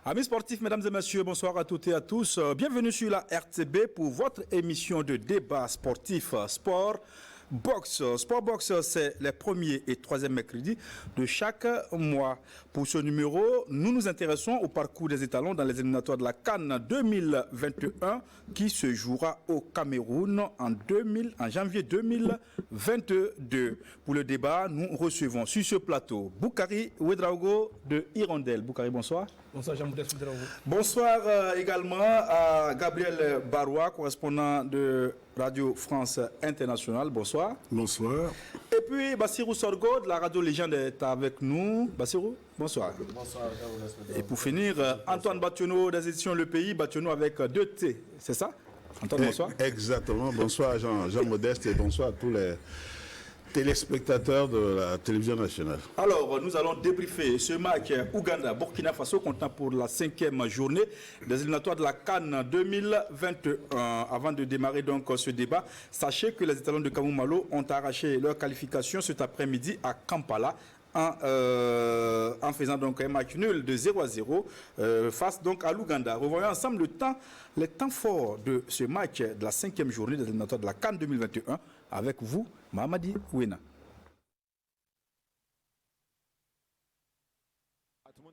Amis sportifs, mesdames et messieurs, bonsoir à toutes et à tous. Bienvenue sur la RTB pour votre émission de débat sportif Sport Box. Sport Box, c'est les premiers et troisième mercredis de chaque mois. Pour ce numéro, nous nous intéressons au parcours des étalons dans les éliminatoires de la CAN 2021 qui se jouera au Cameroun en janvier 2022. Pour le débat, nous recevons sur ce plateau Boukari Ouedraogo de Hirondelle. Boukari, bonsoir. Bonsoir Jean-Modeste Ouedraogo. Bonsoir également à Gabriel Barois, correspondant de Radio France Internationale. Bonsoir. Bonsoir. Et puis Bassirou Sorgo de la Radio Légende est avec nous. Bassirou, bonsoir. Bonsoir. Et pour finir, Antoine Bationneau des éditions Le Pays, Bationneau avec 2 T, c'est ça? Antoine, bonsoir. Exactement. Bonsoir Jean-Modeste et bonsoir à tous les téléspectateurs de la télévision nationale. Alors, nous allons débriefer ce match Ouganda-Burkina Faso comptant pour la 5e journée des éliminatoires de la CAN 2021. Avant de démarrer donc ce débat, sachez que les étalons de Kamou-Malo ont arraché leur qualification cet après-midi à Kampala en faisant donc un match nul de 0-0 face donc à l'Ouganda. Revoyons ensemble les temps forts de ce match de la 5e journée des éliminatoires de la CAN 2021 avec vous, Mamadi Ouena.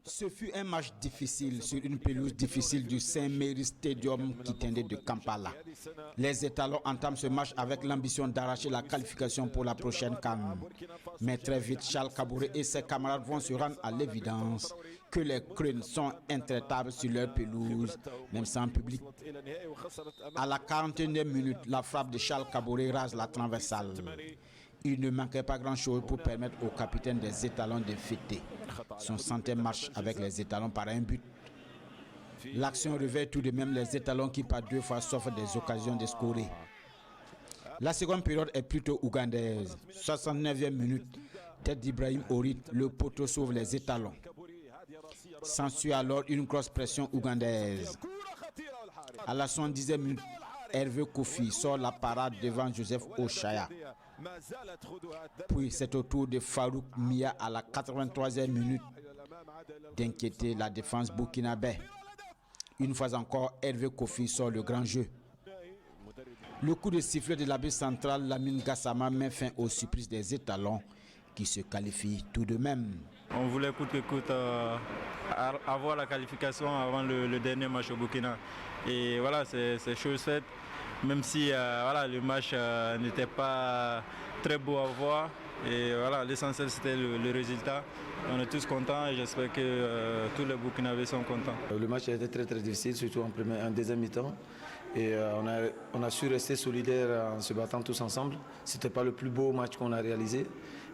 Ce fut un match difficile sur une pelouse difficile du Saint-Mary Stadium qui tendait de Kampala. Les étalons entament ce match avec l'ambition d'arracher la qualification pour la prochaine CAN. Mais très vite, Charles Kabouré et ses camarades vont se rendre à l'évidence que les Crunes sont intraitables sur leur pelouse, même sans public. À la 41e minute, la frappe de Charles Kabouré rase la transversale. Il ne manquait pas grand-chose pour permettre au capitaine des étalons de fêter son 100e match avec les étalons par un but. L'action réveille tout de même les étalons qui par 2 fois s'offrent des occasions de scorer. La seconde période est plutôt ougandaise. 69e minute, tête d'Ibrahim Orit, le poteau sauve les étalons. S'ensuit alors une grosse pression ougandaise. À la 70e minute, Hervé Kofi sort la parade devant Joseph Oshaya. Puis c'est au tour de Farouk Mia à la 83e minute d'inquiéter la défense burkinabé. Une fois encore, Hervé Kofi sort le grand jeu. Le coup de sifflet de l'arbitre central, Lamine Gassama, met fin au supplice des étalons qui se qualifient tout de même. On voulait coûte que coûte avoir la qualification avant le dernier match au Burkina. Et voilà, c'est chose faite. Même si voilà, le match n'était pas très beau à voir. Et voilà, l'essentiel c'était le résultat. On est tous contents et j'espère que tous les Burkinabés sont contents. Le match a été très difficile, surtout en deuxième mi-temps. Et on a su rester solidaires en se battant tous ensemble. Ce n'était pas le plus beau match qu'on a réalisé.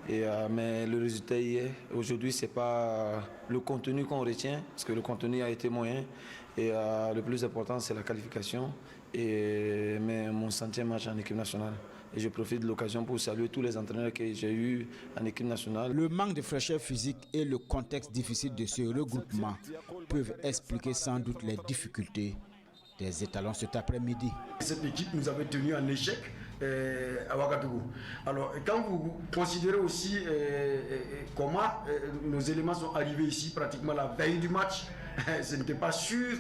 Mais le résultat y est. Aujourd'hui, ce n'est pas le contenu qu'on retient, parce que le contenu a été moyen. Et le plus important, c'est la qualification. Mais mon 100e match en équipe nationale. Et je profite de l'occasion pour saluer tous les entraîneurs que j'ai eus en équipe nationale. Le manque de fraîcheur physique et le contexte difficile de ce regroupement peuvent expliquer sans doute les difficultés des étalons cet après-midi. Cette équipe nous avait tenu en échec à Ouagadougou. Alors, quand vous considérez aussi comment nos éléments sont arrivés ici pratiquement la veille du match, ce n'était pas sûr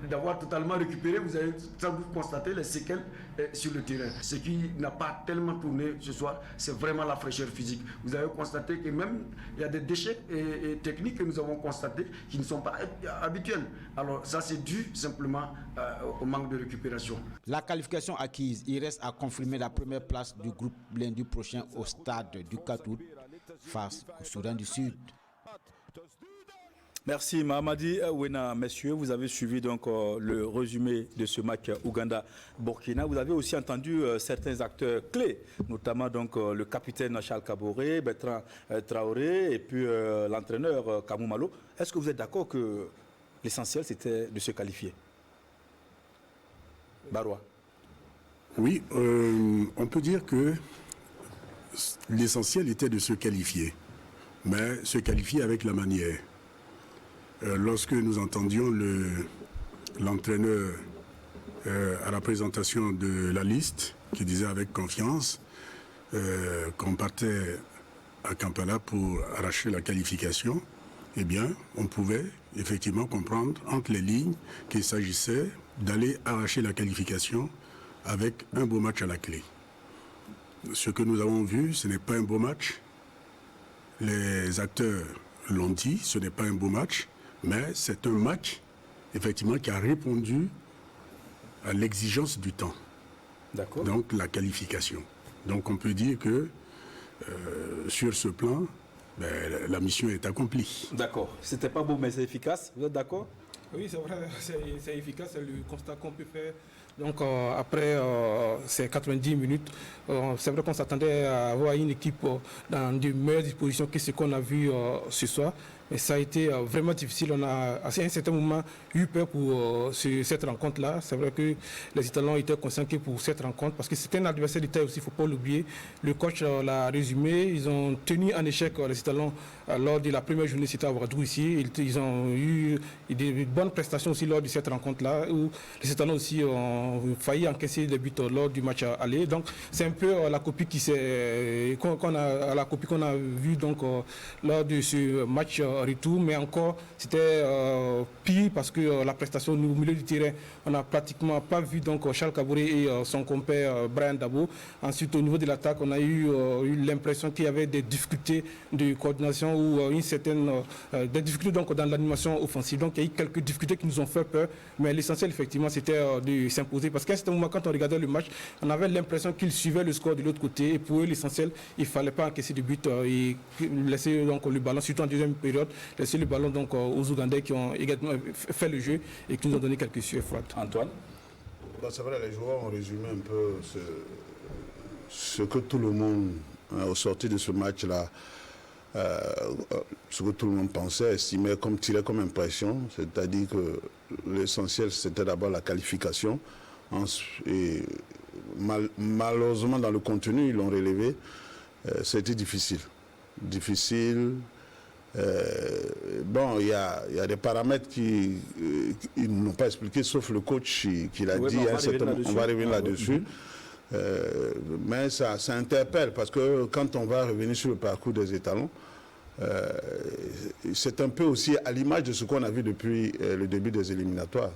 d'avoir totalement récupéré. Vous avez sans doute constaté les séquelles sur le terrain. Ce qui n'a pas tellement tourné ce soir, c'est vraiment la fraîcheur physique. Vous avez constaté que même il y a des déchets techniques que nous avons constatés qui ne sont pas habituels. Alors ça, c'est dû simplement au manque de récupération. La qualification acquise, il reste à confirmer la première place du groupe lundi prochain au stade du 4 août face au Soudan du Sud. Merci Mamadi Ouena. Messieurs, vous avez suivi donc le résumé de ce match Ouganda-Burkina. Vous avez aussi entendu certains acteurs clés, notamment donc le capitaine Charles Kabouré, Bertrand Traoré et puis l'entraîneur Kamou-Malo. Est-ce que vous êtes d'accord que l'essentiel c'était de se qualifier? Barois. Oui, on peut dire que l'essentiel était de se qualifier, mais se qualifier avec la manière. Lorsque nous entendions l'entraîneur à la présentation de la liste, qui disait avec confiance qu'on partait à Kampala pour arracher la qualification, eh bien, on pouvait effectivement comprendre entre les lignes qu'il s'agissait d'aller arracher la qualification avec un beau match à la clé. Ce que nous avons vu, ce n'est pas un beau match. Les acteurs l'ont dit, ce n'est pas un beau match, mais c'est un match, effectivement, qui a répondu à l'exigence du temps. D'accord. Donc, la qualification. Donc, on peut dire que sur ce plan, la mission est accomplie. D'accord. C'était pas beau, mais c'est efficace. Vous êtes d'accord? Oui, c'est vrai, c'est efficace, c'est le constat qu'on peut faire. Donc après ces 90 minutes, c'est vrai qu'on s'attendait à avoir une équipe dans de meilleures dispositions que ce qu'on a vu ce soir. Mais ça a été vraiment difficile. On a à un certain moment eu peur pour cette rencontre-là. C'est vrai que les Italiens étaient conscients que pour cette rencontre, parce que c'était un adversaire de taille aussi, il ne faut pas l'oublier. Le coach l'a résumé. Ils ont tenu en échec les Italiens lors de la première journée, c'était à Ouagadougou ici. Ils ont eu des bonnes prestations aussi lors de cette rencontre-là, où les Italiens aussi ont failli encaisser des buts lors du match aller. Donc c'est un peu la copie qu'on a vue donc lors de ce match retour, mais encore c'était pire parce que la prestation au milieu du terrain, on n'a pratiquement pas vu donc Charles Kabouré et son compère Brian Dabo. Ensuite au niveau de l'attaque, on a eu l'impression qu'il y avait des difficultés de coordination ou des difficultés donc dans l'animation offensive. Donc il y a eu quelques difficultés qui nous ont fait peur, mais l'essentiel effectivement c'était de s'imposer, parce qu'à ce moment, quand on regardait le match, on avait l'impression qu'ils suivaient le score de l'autre côté, et pour eux l'essentiel, il ne fallait pas encaisser de but et laisser donc le ballon, surtout en deuxième période, laisser le ballon donc aux Ougandais qui ont également fait le jeu et qui nous ont donné quelques sueurs froides. Antoine? C'est vrai, les joueurs ont résumé un peu ce que tout le monde, au sortir de ce match-là, ce que tout le monde pensait, estimait, tirait comme impression, c'est-à-dire que l'essentiel c'était d'abord la qualification, et malheureusement dans le contenu ils l'ont relevé, c'était difficile. Bon, il y a des paramètres qui n'ont pas expliqué, sauf le coach qui l'a dit, on va revenir là-dessus. Mais ça interpelle, parce que quand on va revenir sur le parcours des étalons, c'est un peu aussi à l'image de ce qu'on a vu depuis le début des éliminatoires.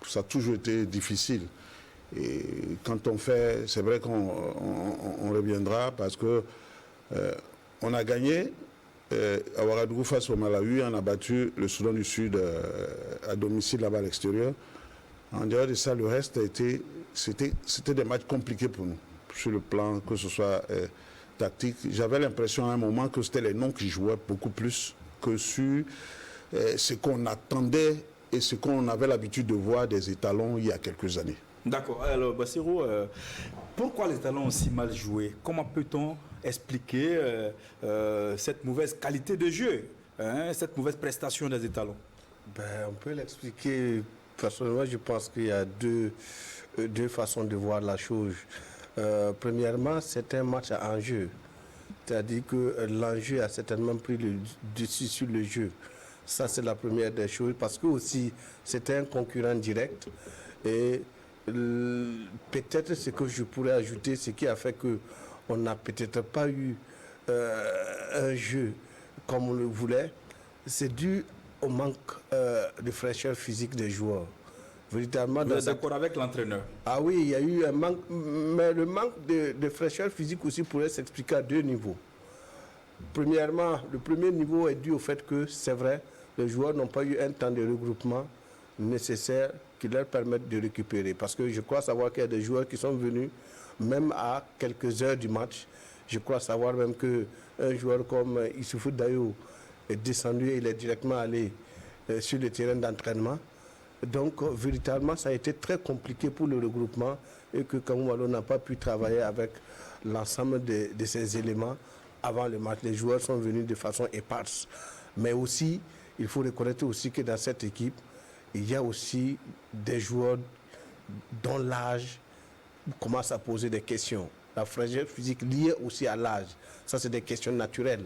Ça a toujours été difficile. Et quand on fait, c'est vrai qu'on reviendra, parce que on a gagné à Ouagadougou face au Malawi, on a battu le Soudan du Sud à domicile là-bas à l'extérieur. En dehors de ça, le reste c'était des matchs compliqués pour nous, sur le plan que ce soit tactique. J'avais l'impression à un moment que c'était les noms qui jouaient beaucoup plus que sur ce qu'on attendait et ce qu'on avait l'habitude de voir des étalons il y a quelques années. D'accord. Alors, Bassirou, pourquoi les étalons ont si mal joué? Comment peut-on expliquer cette mauvaise qualité de jeu, cette mauvaise prestation des étalons? On peut l'expliquer. Personnellement, je pense qu'il y a deux façons de voir la chose. Premièrement, c'est un match à enjeu. C'est-à-dire que l'enjeu a certainement pris le dessus sur le jeu. Ça, c'est la première des choses. Parce que aussi, c'était un concurrent direct. Et peut-être ce que je pourrais ajouter, ce qui a fait qu'on n'a peut-être pas eu un jeu comme on le voulait, c'est dû au manque de fraîcheur physique des joueurs. Véritablement, vous êtes d'accord avec l'entraîneur? Ah oui, il y a eu un manque, mais le manque de fraîcheur physique aussi pourrait s'expliquer à deux niveaux. Premièrement, le premier niveau est dû au fait que, c'est vrai, les joueurs n'ont pas eu un temps de regroupement nécessaire qui leur permette de récupérer. Parce que je crois savoir qu'il y a des joueurs qui sont venus, même à quelques heures du match. Je crois savoir même qu'un joueur comme Issoufou Dayo est descendu et il est directement allé sur le terrain d'entraînement. Donc, véritablement, ça a été très compliqué pour le regroupement et que Kamou Malo n'a pas pu travailler avec l'ensemble de ces éléments avant le match. Les joueurs sont venus de façon éparse. Mais aussi, il faut reconnaître aussi que dans cette équipe, il y a aussi des joueurs dont l'âge commence à poser des questions. La fraîcheur physique liée aussi à l'âge, ça c'est des questions naturelles.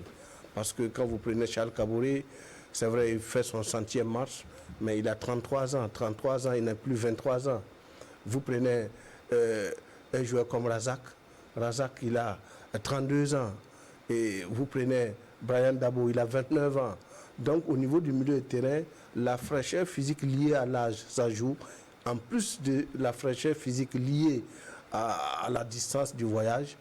Parce que quand vous prenez Charles Kabouré, c'est vrai, il fait son 100e match, mais il a 33 ans. 33 ans, il n'a plus 23 ans. Vous prenez un joueur comme Razak. Razak, il a 32 ans. Et vous prenez Brian Dabo, il a 29 ans. Donc au niveau du milieu de terrain, la fraîcheur physique liée à l'âge, ça joue. En plus de la fraîcheur physique liée à la distance du voyage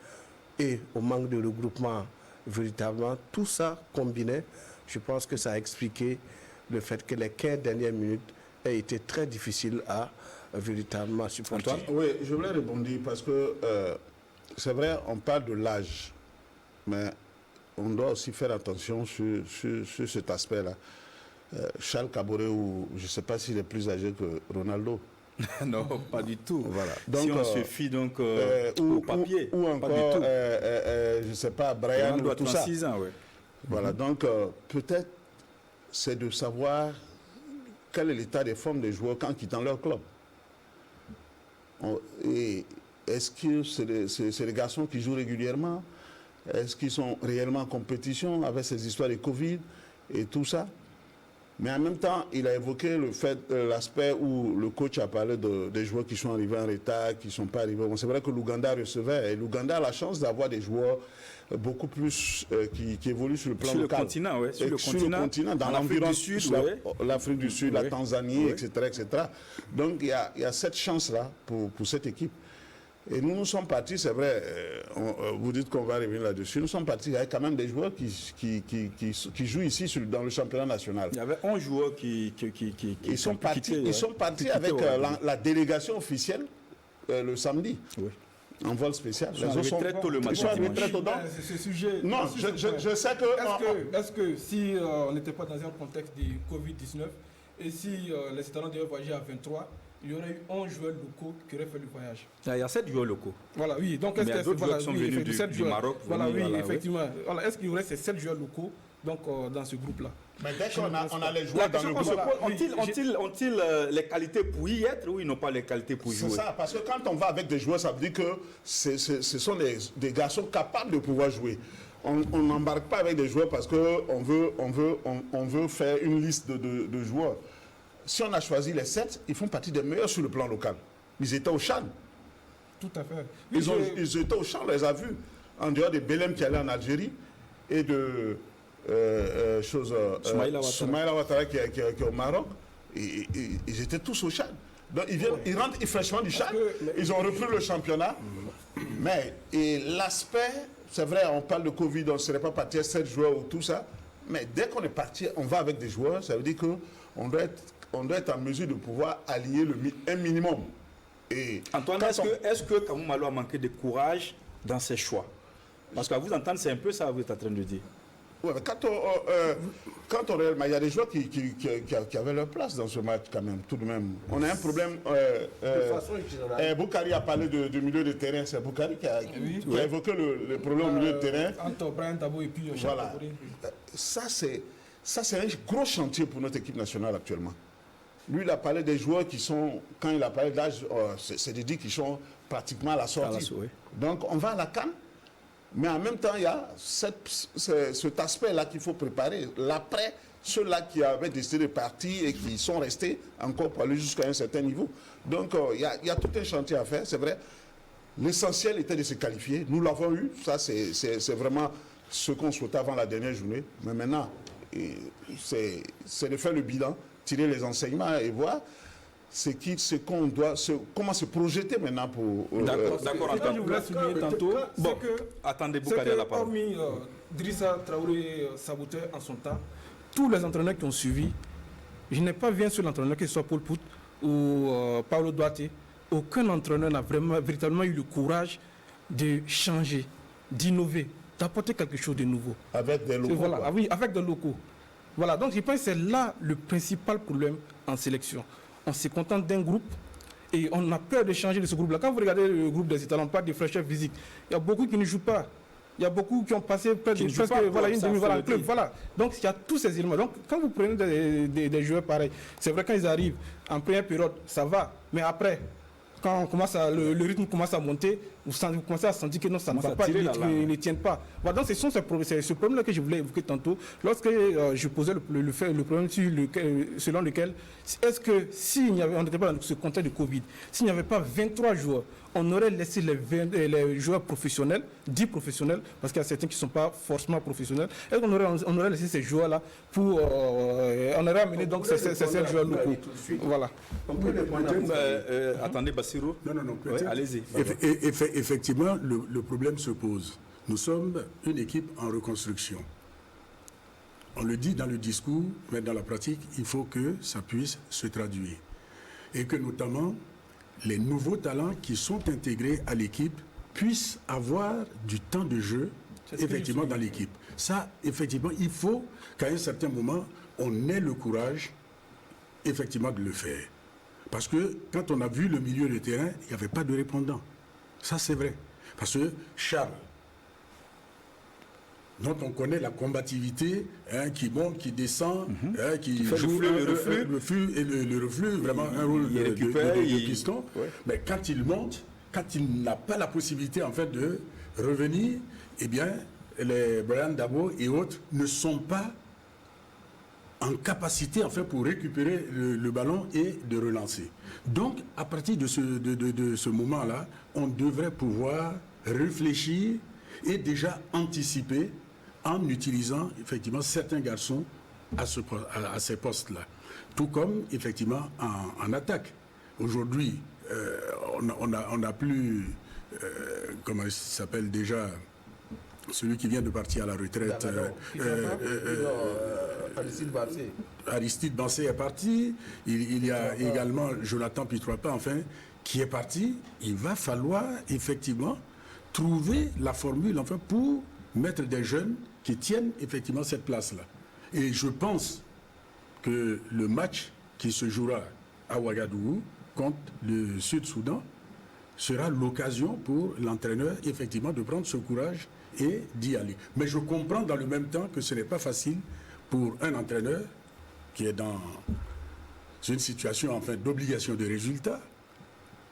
et au manque de regroupement, véritablement, tout ça combiné, je pense que ça a expliqué le fait que les 15 dernières minutes aient été très difficiles à véritablement supporter. Oui, je voulais rebondir parce que c'est vrai, on parle de l'âge, mais on doit aussi faire attention sur cet aspect-là. Charles Caboret, je ne sais pas s'il est plus âgé que Ronaldo. Non, pas du tout. Voilà. Donc, si on se fie donc au papier, ou encore, je ne sais pas, Brian doit tout ça. 36 ans, oui. Voilà, donc peut-être c'est de savoir quel est l'état des formes des joueurs quand quittant leur club. Et est-ce que c'est des garçons qui jouent régulièrement? Est-ce qu'ils sont réellement en compétition avec ces histoires de Covid et tout ça? Mais en même temps, il a évoqué l'aspect où le coach a parlé des joueurs qui sont arrivés en retard, qui ne sont pas arrivés. Bon, c'est vrai que l'Ouganda recevait, et l'Ouganda a la chance d'avoir des joueurs beaucoup plus qui évoluent sur le plan local. Continent, ouais, sur le continent, dans l'environnement, l'Afrique du Sud, la Tanzanie, etc., etc. Donc il y a cette chance-là pour cette équipe. Et nous sommes partis, c'est vrai, vous dites qu'on va revenir là-dessus, nous sommes partis avec quand même des joueurs qui jouent ici dans le championnat national. Il y avait 11 joueurs qui sont partis avec la délégation officielle le samedi. Oui. En vol spécial. Ils sont arrivés très tôt le matin. Ils sont arrivés très tôt. Ce sujet. Non, je sais que... Est-ce que si on n'était pas dans un contexte de Covid-19 et si les Italiens devaient voyager à 23, il y aurait eu 11 joueurs locaux qui auraient fait le voyage. Il y a 7 joueurs locaux. Voilà, oui. Donc, est-ce que d'autres joueurs qui sont venus du Maroc? Voilà, oui, effectivement. Voilà, est-ce qu'il y aurait ces 7 joueurs locaux donc, dans ce groupe-là? Mais dès qu'on a les joueurs dans le groupe, ont-ils les qualités pour y être ou ils n'ont pas les qualités pour y jouer? C'est ça, parce que quand on va avec des joueurs, ça veut dire que ce sont des garçons capables de pouvoir jouer. On n'embarque pas avec des joueurs parce qu'on veut faire une liste de joueurs. Si on a choisi les 7, ils font partie des meilleurs sur le plan local. Ils étaient au Chan. Tout à fait. Oui, ils étaient au Chan, on les a vus. En dehors de Belém qui allait en Algérie et de Soumaïla Ouattara qui est au Maroc. Ils étaient tous au Chan. Donc ils rentrent fraîchement du Chan. Ils ont repris le championnat. Mais l'aspect, c'est vrai, on parle de Covid, on ne serait pas parti à 7 joueurs ou tout ça. Mais dès qu'on est parti, on va avec des joueurs, ça veut dire qu'on doit être en mesure de pouvoir allier un minimum. Et Antoine, est-ce que Kamou Malo a manqué de courage dans ses choix? Parce qu'à vous entendre, c'est un peu ça que vous êtes en train de dire. Ouais, mais il y a des joueurs qui avaient leur place dans ce match quand même, tout de même. On a un problème. Boukari a parlé du milieu de terrain. C'est Boukari qui a évoqué le problème au milieu de terrain. Entre Brian Tabo et puis voilà. Ça, c'est un gros chantier pour notre équipe nationale actuellement. Lui, il a parlé des joueurs qui sont, quand il a parlé d'âge, c'est de dire qu'ils sont pratiquement à la sortie. Donc, on va à la CAN. Mais en même temps, il y a cet aspect-là qu'il faut préparer. L'après, ceux-là qui avaient décidé de partir et qui sont restés encore pour aller jusqu'à un certain niveau. Donc, il y a tout un chantier à faire, c'est vrai. L'essentiel était de se qualifier. Nous l'avons eu. Ça, c'est vraiment ce qu'on souhaitait avant la dernière journée. Mais maintenant, c'est de faire le bilan, tirer les enseignements et voir comment se projeter maintenant pour... D'accord. Je voulais souligner tantôt, attendez, Boukari à la parole. Hormis Drissa Traoré Saboteur en son temps, tous les entraîneurs qui ont suivi, je n'ai pas vu un seul entraîneur, que ce soit Paul Pout ou Paulo Duarte, aucun entraîneur n'a véritablement eu le courage de changer, d'innover, d'apporter quelque chose de nouveau. Avec des locaux. Voilà, oui, avec des locaux. Voilà, donc je pense que c'est là le principal problème en sélection. On se contente d'un groupe et on a peur de changer de ce groupe-là. Quand vous regardez le groupe des Italiens, on parle de fraîcheur physique. Il y a beaucoup qui ne jouent pas. Il y a beaucoup qui ont passé presque une demi-volée club. Voilà. Donc il y a tous ces éléments. Donc quand vous prenez des joueurs pareils, c'est vrai quand ils arrivent en première période, ça va. Mais après, quand le rythme commence à monter, vous commencez à sentir que non, ça ne va pas, ils ne tiennent pas. Voilà, donc c'est ce problème-là que je voulais évoquer tantôt. Lorsque je posais le problème selon lequel, est-ce que on n'était pas dans ce contexte de Covid, s'il n'y avait pas 23 joueurs, on aurait laissé les joueurs professionnels, dits professionnels, parce qu'il y a certains qui ne sont pas forcément professionnels, est-ce qu'on aurait laissé ces joueurs-là pour... on aurait amené donc ces joueurs locaux. Voilà. Attendez, Bassirou. Non, ouais, allez-y. Effectivement, le problème se pose. Nous sommes une équipe en reconstruction. On le dit dans le discours, mais dans la pratique, il faut que ça puisse se traduire. Et que notamment, les nouveaux talents qui sont intégrés à l'équipe puissent avoir du temps de jeu, effectivement, dans l'équipe. Ça, effectivement, il faut qu'à un certain moment, on ait le courage, effectivement, de le faire. Parce que quand on a vu le milieu de terrain, il n'y avait pas de répondant. Ça, c'est vrai. Parce que Charles, dont on connaît la combativité, qui monte, qui descend, qui joue le reflux, vraiment un rôle de piston. Ouais. Mais quand il monte, quand il n'a pas la possibilité en fait de revenir, eh bien, les Brian Dabo et autres ne sont pas en capacité en fait pour récupérer le ballon et de relancer. Donc, à partir de ce moment-là, on devrait pouvoir réfléchir et déjà anticiper en utilisant effectivement certains garçons à ces postes-là. Tout comme effectivement en attaque. Aujourd'hui, on n'a plus, comment il s'appelle déjà, celui qui vient de partir à la retraite. Aristide Bansé est parti. Il y a également Jonathan Pitroapa, enfin, qui est parti. Il va falloir effectivement trouver la formule enfin, pour mettre des jeunes qui tiennent effectivement cette place-là. Et je pense que le match qui se jouera à Ouagadougou contre le Sud-Soudan sera l'occasion pour l'entraîneur effectivement de prendre ce courage et d'y aller. Mais je comprends dans le même temps que ce n'est pas facile pour un entraîneur qui est dans une situation enfin, d'obligation de résultat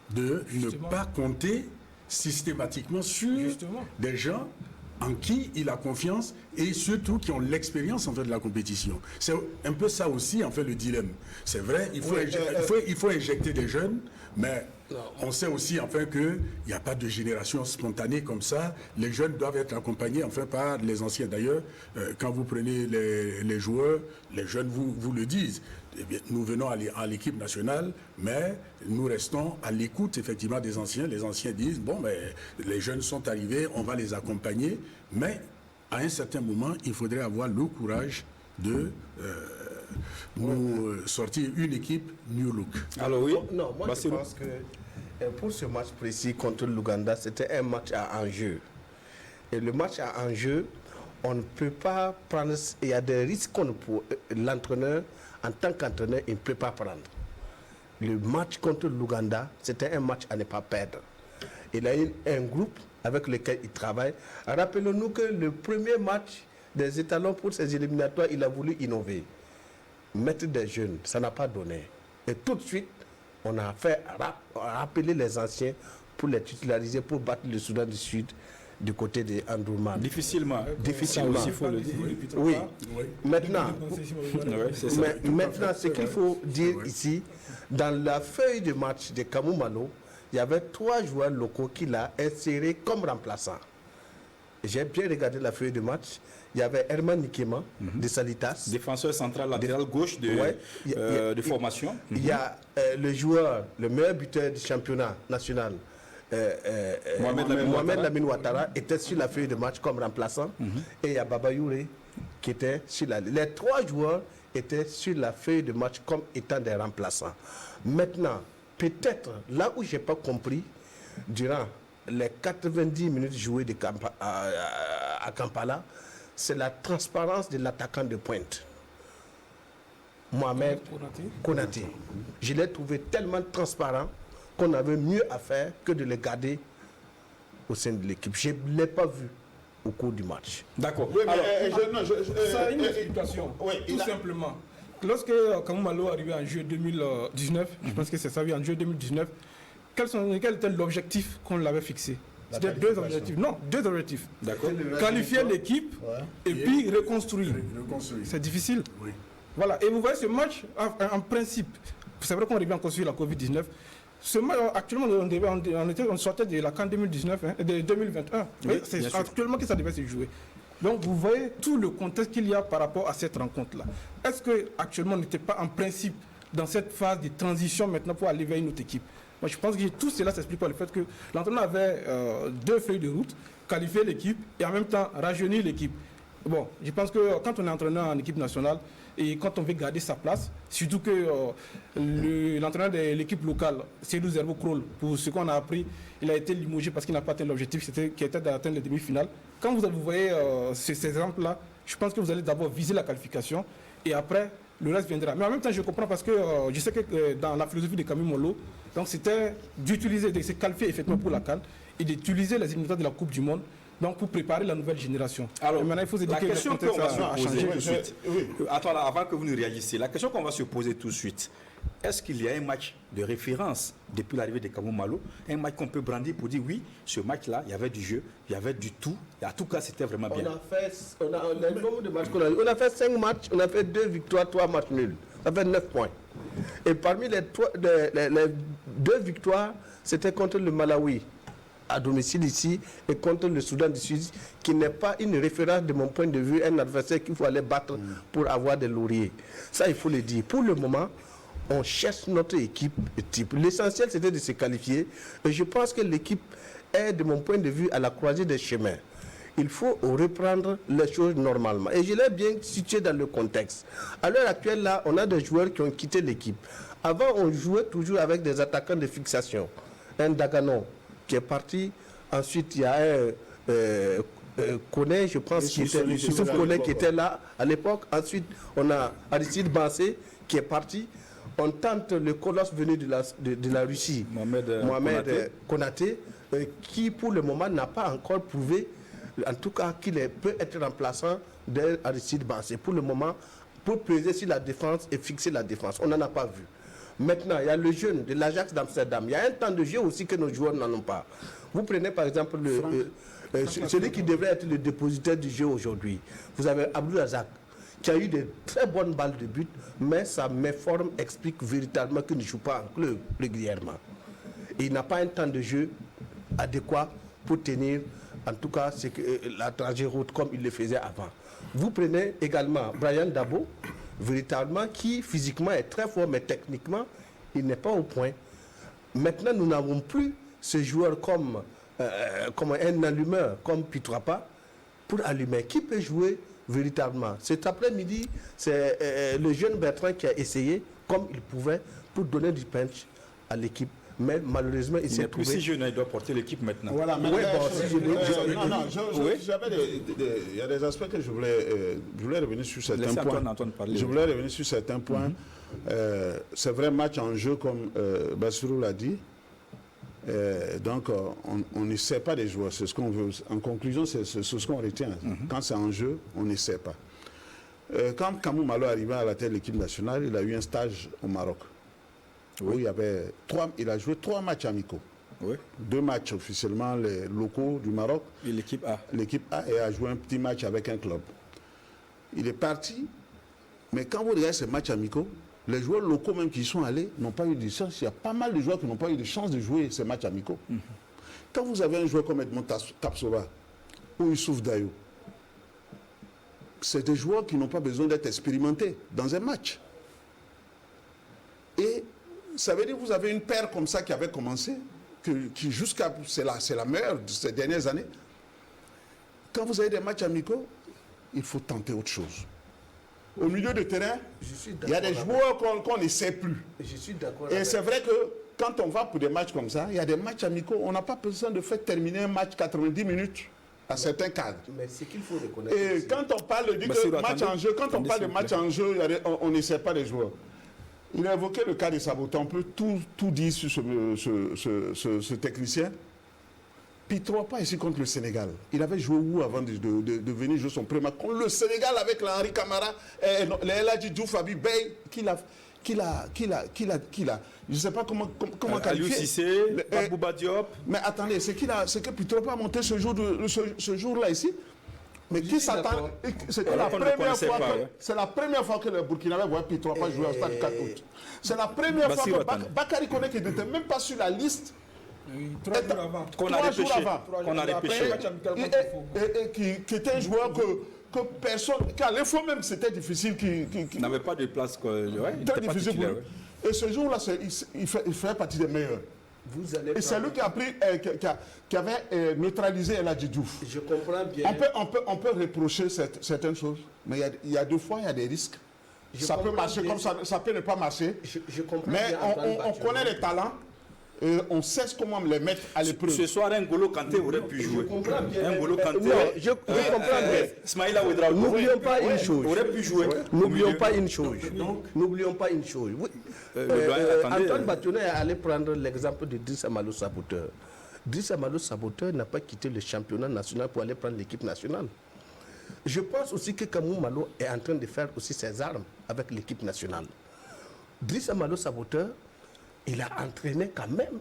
de ne pas compter systématiquement sur des gens en qui il a confiance et surtout qui ont l'expérience en fait de la compétition. C'est un peu ça aussi en fait le dilemme. C'est vrai, il faut injecter des jeunes, mais on sait aussi enfin qu'il n'y a pas de génération spontanée comme ça. Les jeunes doivent être accompagnés enfin par les anciens. D'ailleurs, quand vous prenez les joueurs, les jeunes vous le disent. Eh bien, nous venons à l'équipe nationale, mais nous restons à l'écoute effectivement des anciens. Les anciens disent, bon, mais les jeunes sont arrivés, on va les accompagner, mais à un certain moment, il faudrait avoir le courage de nous sortir une équipe new look. Alors oui, non, moi je pense que pour ce match précis contre l'Ouganda, c'était un match à enjeu. Et le match à enjeu, on ne peut pas prendre, il y a des risques qu'on peut, l'entraîneur, en tant qu'entraîneur, il ne peut pas prendre. Le match contre l'Ouganda, c'était un match à ne pas perdre. Il a eu un groupe avec lequel il travaille. Rappelons-nous que le premier match des étalons pour ces éliminatoires, il a voulu innover. Mettre des jeunes, ça n'a pas donné. Et tout de suite, on a fait rappeler les anciens pour les titulariser, pour battre le Soudan du Sud du côté de Andourman. Difficilement. Difficilement. Ça aussi, il faut le dire. Oui. Maintenant, ce qu'il faut dire ici, dans la feuille de match de Kamou Malo, il y avait 3 joueurs locaux qu'il a insérés comme remplaçants. J'ai bien regardé la feuille de match. Il y avait Herman Nikema de Salitas. Défenseur central latéral gauche de formation. Il y a le joueur, le meilleur buteur du championnat national, Mohamed Lamine Ouattara, était sur la feuille de match comme remplaçant. Et il y a Baba Youré qui était sur la... Les 3 joueurs étaient sur la feuille de match comme étant des remplaçants. Maintenant, peut-être, là où je n'ai pas compris, durant les 90 minutes jouées à Kampala, c'est la transparence de l'attaquant de pointe. Mohamed Konaté. Je l'ai trouvé tellement transparent qu'on avait mieux à faire que de le garder au sein de l'équipe. Je ne l'ai pas vu au cours du match. D'accord. Oui, ça a une explication. Tout simplement. Lorsque Kamou Malo est arrivé en juillet 2019, je pense que c'est ça, en juillet 2019, quel était l'objectif qu'on l'avait fixé? C'était 2 objectifs. Non, 2 objectifs. D'accord. Qualifier l'équipe et puis reconstruire. C'est difficile. Oui. Voilà. Et vous voyez ce match, en principe, c'est vrai qu'on revient encore sur la Covid-19. Ce match, actuellement, on sortait de la CAN 2019, de 2021. Oui, c'est actuellement que ça devait se jouer. Donc vous voyez tout le contexte qu'il y a par rapport à cette rencontre-là. Est-ce qu'actuellement on n'était pas en principe dans cette phase de transition maintenant pour aller vers une autre équipe? Moi je pense que tout cela s'explique par le fait que l'entraîneur avait 2 feuilles de route, qualifier l'équipe et en même temps rajeunir l'équipe. Bon, je pense que quand on est entraîneur en équipe nationale et quand on veut garder sa place, surtout que l'entraîneur de l'équipe locale, Seydou Zerbo Kroll, pour ce qu'on a appris, il a été limogé parce qu'il n'a pas atteint l'objectif qui était d'atteindre les demi-finales. Quand vous voyez ces exemples-là, je pense que vous allez d'abord viser la qualification et après, le reste viendra. Mais en même temps, je comprends parce que je sais que dans la philosophie de Camille Molo, donc c'était d'utiliser, de se qualifier effectivement pour la CAN et d'utiliser les éliminatoires de la Coupe du Monde. Donc pour préparer la nouvelle génération. Alors, maintenant, il faut se dire la question qu'on va se poser tout de suite. Attends, avant que vous ne réagissiez, la question qu'on va se poser tout de suite, est-ce qu'il y a un match de référence depuis l'arrivée de Kamou Malo, un match qu'on peut brandir pour dire oui, ce match-là, il y avait du jeu, il y avait du tout, et en tout cas, c'était vraiment bien. On a le nombre de matchs qu'on a eu. On a fait 5 matchs, on a fait 2 victoires, 3 matchs nuls. Ça fait 9 points. Et parmi les 2 victoires, c'était contre le Malawi à domicile ici et contre le Soudan du Sud, qui n'est pas une référence de mon point de vue, un adversaire qu'il faut aller battre pour avoir des lauriers. Ça, il faut le dire. Pour le moment, on cherche notre équipe type. L'essentiel, c'était de se qualifier. Et je pense que l'équipe est, de mon point de vue, à la croisée des chemins. Il faut reprendre les choses normalement. Et je l'ai bien situé dans le contexte. À l'heure actuelle, là, on a des joueurs qui ont quitté l'équipe. Avant, on jouait toujours avec des attaquants de fixation. Un Dagano qui est parti. Ensuite, il y a un Koné, je pense, qui était là à l'époque. Ensuite, on a Aristide Bansé qui est parti. On tente le colosse venu de la Russie, Mohamed Konaté, qui pour le moment n'a pas encore prouvé, en tout cas, qu'il peut être remplaçant d'Aristide Bansé. Pour le moment, pour peser sur la défense et fixer la défense. On n'en a pas vu. Maintenant, il y a le jeune de l'Ajax d'Amsterdam. Il y a un temps de jeu aussi que nos joueurs n'en ont pas. Vous prenez par exemple celui qui devrait être le dépositaire du jeu aujourd'hui. Vous avez Abdou Razak, qui a eu de très bonnes balles de but, mais sa méforme explique véritablement qu'il ne joue pas en club régulièrement. Et il n'a pas un temps de jeu adéquat pour tenir, en tout cas, la trajectoire route comme il le faisait avant. Vous prenez également Brian Dabo, véritablement, qui physiquement est très fort, mais techniquement, il n'est pas au point. Maintenant, nous n'avons plus ce joueur comme un allumeur, comme Pitrapa, pour allumer. Qui peut jouer véritablement? Cet après-midi, c'est le jeune Bertrand qui a essayé, comme il pouvait, pour donner du punch à l'équipe. Mais malheureusement, il s'est trouvé... Si jeune, il doit porter l'équipe maintenant. Voilà, mais il y a des aspects que je voulais revenir sur certains points. Je voulais revenir sur certains points. C'est vrai, match en jeu, comme Bassirou l'a dit. Donc, on ne sait pas des joueurs. C'est ce qu'on veut. En conclusion, c'est ce qu'on retient. Quand c'est en jeu, on ne sait pas. Quand Kamou Malo est arrivé à la tête de l'équipe nationale, il a eu un stage au Maroc. Où il a joué 3 matchs amicaux. Oui. 2 matchs officiellement, les locaux du Maroc. Et l'équipe A. L'équipe A, et a joué un petit match avec un club. Il est parti, mais quand vous regardez ces matchs amicaux, les joueurs locaux même qui y sont allés n'ont pas eu de chance. Il y a pas mal de joueurs qui n'ont pas eu de chance de jouer ces matchs amicaux. Quand vous avez un joueur comme Edmond Tapsoba ou Youssouf Dayo, c'est des joueurs qui n'ont pas besoin d'être expérimentés dans un match. Et ça veut dire que vous avez une paire comme ça qui avait commencé, qui jusqu'à... C'est la meilleure de ces dernières années. Quand vous avez des matchs amicaux, il faut tenter autre chose. Au milieu de terrain, il y a des joueurs qu'on ne sait plus. Je suis d'accord. Et c'est vrai que quand on va pour des matchs comme ça, il y a des matchs amicaux, on n'a pas besoin de faire terminer un match 90 minutes à certains cadres. Mais c'est qu'il faut reconnaître. Et quand on parle de match en jeu, quand on parle de match en jeu, on ne sait pas les joueurs. Il a évoqué le cas de Sabotan. On peut tout dire sur ce technicien. Puis 3 pas ici contre le Sénégal. Il avait joué où avant de venir jouer son premier match contre le Sénégal avec l'Henri Camara et l'Eladji Diouf Fabi Bey. je ne sais pas comment qualifier. Aliou Cissé, Bouba Diop. Mais attendez, c'est que Pitropa a monté ce jour-là ici. Mais qui s'attend? C'est la première fois que le Burkinabé voit Pitropa jouer au stade 4 août. C'est la première fois que Bakary Koné, qui n'était même pas sur la liste, 3 jours avant. Qu'on a repêché. Et qui était un joueur que personne, car l'info même c'était difficile, qui n'avait pas de place, très difficile pour lui. Et ce jour-là, il fait partie des meilleurs. Et c'est lui qui a pris, qui avait neutralisé El Hadji Diouf. Je comprends bien. On peut reprocher certaines choses, mais il y a deux fois, il y a des risques. Ça peut marcher comme ça peut ne pas marcher. Je comprends mais bien, on connaît les talents. Et on sait comment les mettre à l'épreuve. Ce soir, N'Golo Kanté aurait pu jouer. Je comprends bien. N'Golo Kanté. Je comprends bien. Ismaïla Ouedraogo N'oublions pas une chose. Aurait pu jouer. N'oublions pas une chose. N'oublions pas une chose. Antoine Bationnet est allé prendre l'exemple de Drissa Malo Saboteur. Drissa Malo Saboteur n'a pas quitté le championnat national pour aller prendre l'équipe nationale. Je pense aussi que Kamou Malo est en train de faire aussi ses armes avec l'équipe nationale. Drissa Malo Saboteur, il a entraîné quand même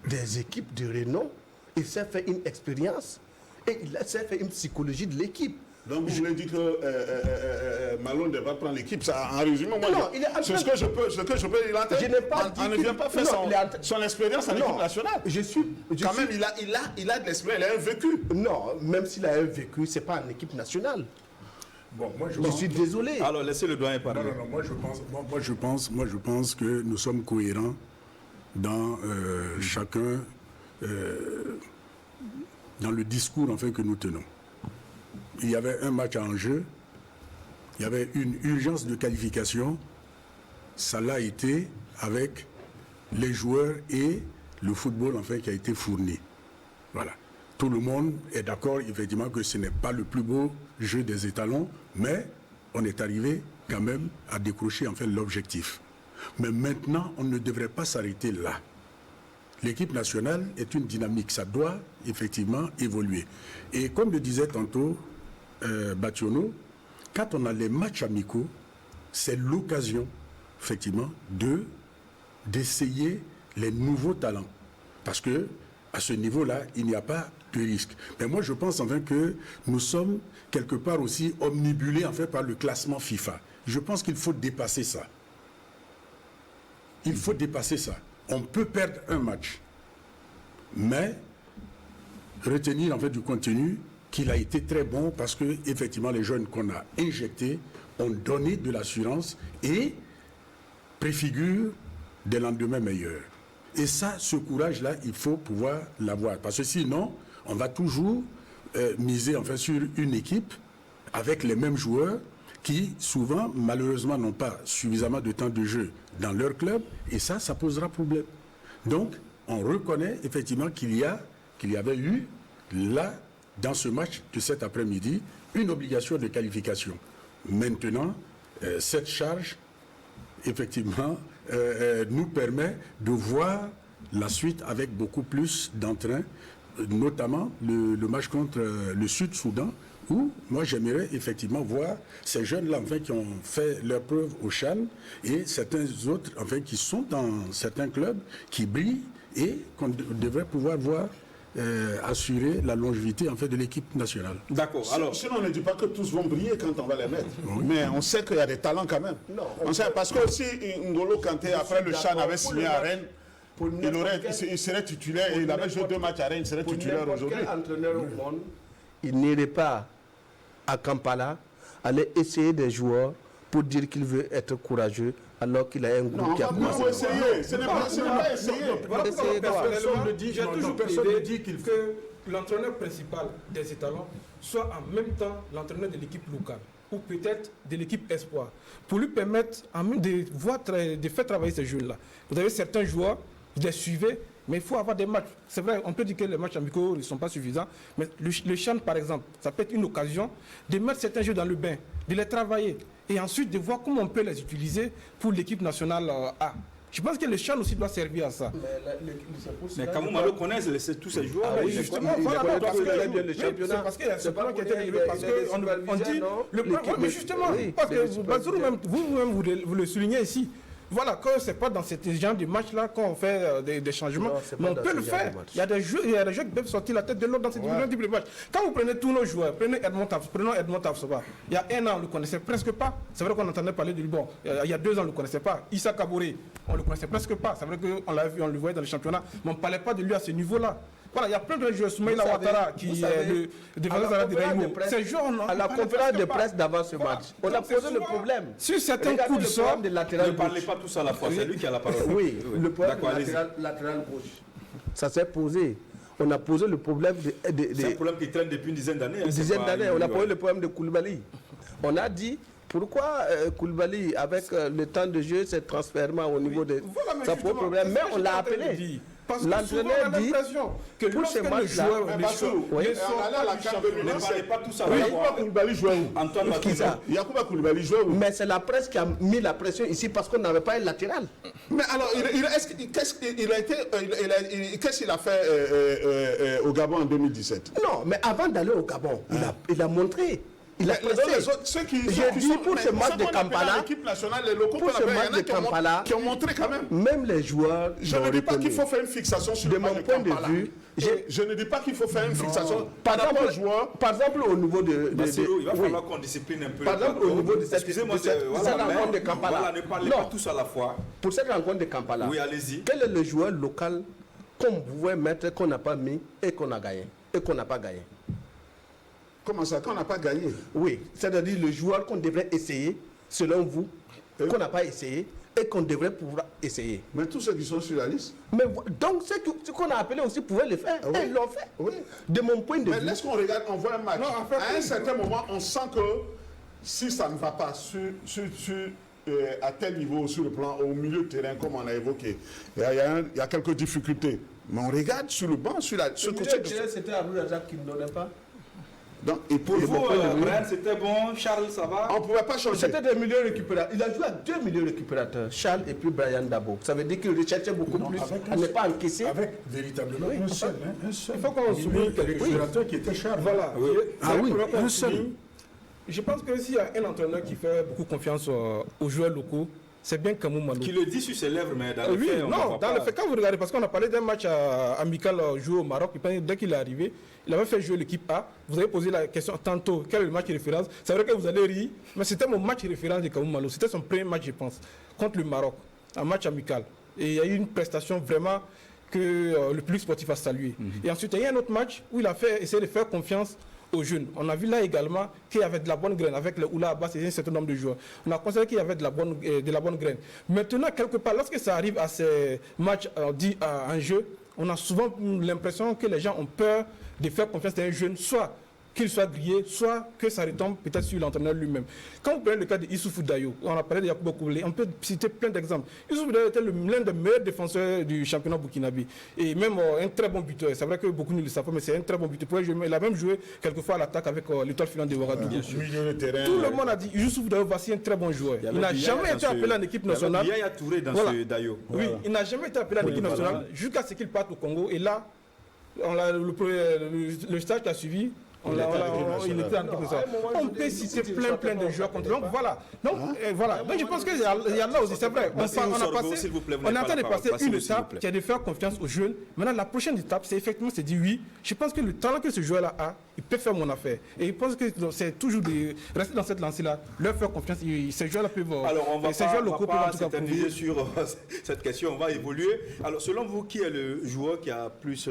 des équipes de renom. Il s'est fait une expérience et il s'est fait une psychologie de l'équipe. Donc vous voulez dire que Malone devra prendre l'équipe, ça en résumé, moi, c'est ce que je peux il a je n'ai pas dit on ne vient pas faire son expérience en équipe nationale. Même il a de l'expérience, il a un vécu. Non, même s'il a un vécu, c'est pas en équipe nationale. Bon, je suis désolé. Alors laissez le doyen parler. Non, moi je pense que nous sommes cohérents dans chacun, dans le discours enfin que nous tenons. Il y avait un match en jeu, il y avait une urgence de qualification, ça l'a été avec les joueurs et le football enfin qui a été fourni. Voilà. Tout le monde est d'accord effectivement que ce n'est pas le plus beau jeu des étalons, mais on est arrivé quand même à décrocher enfin l'objectif. Mais maintenant, on ne devrait pas s'arrêter là. L'équipe nationale est une dynamique, ça doit effectivement évoluer. Et comme le disait tantôt Bationnet, quand on a les matchs amicaux, c'est l'occasion effectivement d'essayer les nouveaux talents. Parce que à ce niveau-là, il n'y a pas de risque. Mais moi, je pense enfin que nous sommes quelque part aussi omnibulés en fait par le classement FIFA. Je pense qu'il faut dépasser ça. Il faut dépasser ça. On peut perdre un match, mais retenir en fait du contenu qu'il a été très bon parce que effectivement les jeunes qu'on a injectés ont donné de l'assurance et préfigurent des lendemains meilleurs. Et ça, ce courage-là, il faut pouvoir l'avoir. Parce que sinon, on va toujours miser enfin, sur une équipe avec les mêmes joueurs qui, souvent, malheureusement, n'ont pas suffisamment de temps de jeu dans leur club. Et ça posera problème. Donc, on reconnaît effectivement qu'il y avait eu, là, dans ce match de cet après-midi, une obligation de qualification. Maintenant, cette charge, effectivement, nous permet de voir la suite avec beaucoup plus d'entrain, notamment le match contre le Sud-Soudan, où moi j'aimerais effectivement voir ces jeunes-là enfin, qui ont fait leur preuve au CHAN et certains autres enfin, qui sont dans certains clubs qui brillent et qu'on devrait pouvoir voir assurer la longévité en fait, de l'équipe nationale. D'accord. Alors, sinon, on ne dit pas que tous vont briller quand on va les mettre. Oui. Mais on sait qu'il y a des talents quand même. Non, on sait, parce que si N'Golo Kanté, après le CHAN, avait signé à Rennes, il serait titulaire et il avait joué 2 matchs à Rennes, il serait titulaire aujourd'hui. Quel entraîneur au monde, il n'irait pas à Kampala aller essayer des joueurs pour dire qu'il veut être courageux alors qu'il a un groupe qui a commencé. Non, essayer. Ce n'est pas essayer. Personne ne dit qu'il faut que l'entraîneur principal des étalons soit en même temps l'entraîneur de l'équipe locale ou peut-être de l'équipe espoir pour lui permettre de faire travailler ces jeunes-là. Vous avez certains joueurs, vous les suivez, mais il faut avoir des matchs. C'est vrai, on peut dire que les matchs amicaux ne sont pas suffisants, mais le CHAN, par exemple, ça peut être une occasion de mettre certains jeux dans le bain, de les travailler et ensuite de voir comment on peut les utiliser pour l'équipe nationale A. Je pense que le CHAN aussi doit servir à ça. Mais Kamou Malo connaît tous ces joueurs. Ah oui, justement, voilà, parce que c'est pas qui a été élevé, parce qu'on dit le problème. Mais justement, parce que Bazourou, vous le soulignez ici, voilà, que c'est pas dans ce genre de match-là qu'on fait des changements, Non, c'est mais pas on dans peut ce le genre faire. de match. Il y a des jeux qui peuvent sortir la tête de l'autre dans ces différents types de matchs. Quand vous prenez tous nos joueurs, prenons Edmond Tafsoba. Il y a un an, on ne le connaissait presque pas. C'est vrai qu'on entendait parler de lui. Bon, il y a 2 ans, on ne le connaissait pas. Issa Kaboré, on ne le connaissait presque pas. C'est vrai qu'on l'a vu, on le voyait dans le championnat, mais on ne parlait pas de lui à ce niveau-là. Voilà, il y a plein de joueurs, Soumaïla Ouattara, qui est le défenseur de Raimo. Ces joueurs, à la conférence de presse d'avant ce match, on a posé le problème. Sur certains coups de sort, de latéral Ne parlez pas tous à la fois, c'est lui qui a la parole. Oui, le problème D'accord, de latéral gauche. Ça s'est posé. On a posé le problème C'est un problème qui traîne depuis une dizaine d'années. Une dizaine d'années. On a posé le problème de Koulibaly. On a dit pourquoi Koulibaly, avec le temps de jeu, ses transferts au niveau de. Ça pose problème. Mais on l'a appelé. L'entraîneur dit que pour ces matchs-là, on allait à la CAN 2017. Pas tous à la Yacouba Koulibaly jouait où? Antoine Yacouba Koulibaly jouait où? mais c'est la presse qui a mis la pression ici parce qu'on n'avait pas un latéral. Mais alors, qu'est-ce qu'il a fait au Gabon en 2017? Non, mais avant d'aller au Gabon, il a montré. Il a pressé. Ceux qui J'ai dit pour ce match de Kampala, l'équipe nationale, les locaux, pour ce match de Kampala, qui ont montré quand même. même les joueurs. Je ne dis pas qu'il faut faire une fixation sur le match de Kampala. Je ne dis pas qu'il faut faire une fixation par rapport aux joueurs. Par exemple, au niveau de. Il va falloir qu'on discipline un peu. Par exemple, au niveau de cette rencontre de Kampala. Voilà, ne parlez pas tous à la fois. Pour cette rencontre de Kampala, oui, allez-y. Quel est le joueur local qu'on pouvait mettre, qu'on n'a pas mis et qu'on a gagné et qu'on n'a pas gagné? Comment ça, qu'on n'a pas gagné? Oui, c'est-à-dire le joueur qu'on devrait essayer, selon vous, qu'on n'a pas essayé et qu'on devrait pouvoir essayer. Mais tous ceux qui sont sur la liste. Mais donc, ce qu'on a appelé aussi pouvaient le faire. Et ils l'ont fait. Oui. De mon point de Mais vue. laisse-qu'on regarde, on voit un match. Non, en fait, à un certain moment, on sent que si ça ne va pas à tel niveau, sur le plan, au milieu de terrain, comme on a évoqué, il y a quelques difficultés. Mais on regarde sur le banc, sur la. Ce milieu de terrain, c'était Abdul Razak qui ne donnait pas. Donc, et Pour vous, Brian, c'était bon. Charles, ça va? on ne pouvait pas changer. C'était des milieux récupérateurs. Il a joué à 2 milieux récupérateurs, Charles et puis Brian Dabo. Ça veut dire qu'il recherchait beaucoup plus à ne pas encaisser. Avec véritablement un seul. il faut qu'on souligne quelque chose. Régulateur qui était Charles. Voilà. Ah oui, un seul. Je pense que s'il y a un entraîneur qui fait beaucoup confiance aux joueurs locaux, c'est bien Kamou Malo. Qui le dit sur ses lèvres, mais dans le Oui, fait, on non, dans le fait, quand vous regardez, parce qu'on a parlé d'un match amical joué au Maroc, dès qu'il est arrivé, il avait fait jouer l'équipe A. Vous avez posé la question tantôt, quel est le match référence? C'est vrai que vous allez rire, mais c'était mon match référence de Kamou Malo. C'était son premier match, je pense, contre le Maroc, un match amical. Et il y a eu une prestation vraiment que le public sportif a salué. Et ensuite, il y a eu un autre match où il a essayé de faire confiance aux jeunes. On a vu là également qu'il y avait de la bonne graine avec le Oula Abbas et un certain nombre de joueurs. On a considéré qu'il y avait de la bonne graine. Maintenant, quelque part, lorsque ça arrive à ces matchs dits en jeu, on a souvent l'impression que les gens ont peur de faire confiance à un jeune, soit qu'il soit grillé, soit que ça retombe peut-être sur l'entraîneur lui-même. Quand vous prenez le cas de Issoufou Dayo, on a parlé de Yacouba Koulibaly, on peut citer plein d'exemples. Issoufou Dayo était l'un des meilleurs défenseurs du championnat burkinabé et même un très bon buteur. C'est vrai que beaucoup ne le savent pas, mais c'est un très bon buteur. Il a même joué quelquefois à l'attaque avec l'étoile filante de Ouagadougou. Tout le monde a dit Issoufou Dayo, voici un très bon joueur. Il n'a jamais été appelé en équipe nationale. Il y a Touré dans ce Dayo. Oui, il n'a jamais été appelé en équipe nationale jusqu'à ce qu'il parte au Congo. Et là, le stage qui a suivi, il était en équipe nationale. On peut citer plein de joueurs contre. Donc voilà. Donc je pense qu'il y a là aussi, c'est vrai. On est en train de passer une étape qui est de faire confiance aux jeunes. Maintenant, la prochaine étape, c'est effectivement se dire oui, je pense que le talent que ce joueur-là a, il peut faire mon affaire. Et je pense que c'est toujours de rester dans cette lancée-là, leur faire confiance. Ces joueurs-là peuvent. Alors on va pas s'éterniser sur cette question, on va évoluer. Alors selon vous, qui est le joueur qui a plus,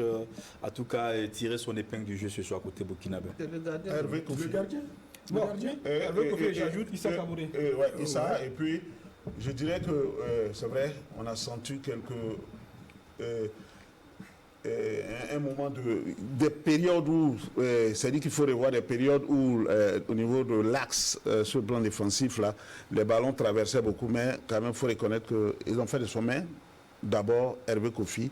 en tout cas, tiré son épingle du jeu ce soir côté burkinabé? Hervé Kofi. Le gardien. Hervé Kofi, j'ajoute Issa Kaboré. Issa, et puis je dirais que c'est vrai, on a senti un moment des périodes où c'est-à-dire qu'il faut revoir des périodes où au niveau de l'axe sur le plan défensif là, les ballons traversaient beaucoup, mais quand même il faut reconnaître qu'ils ont fait de sommet d'abord Hervé Kofi.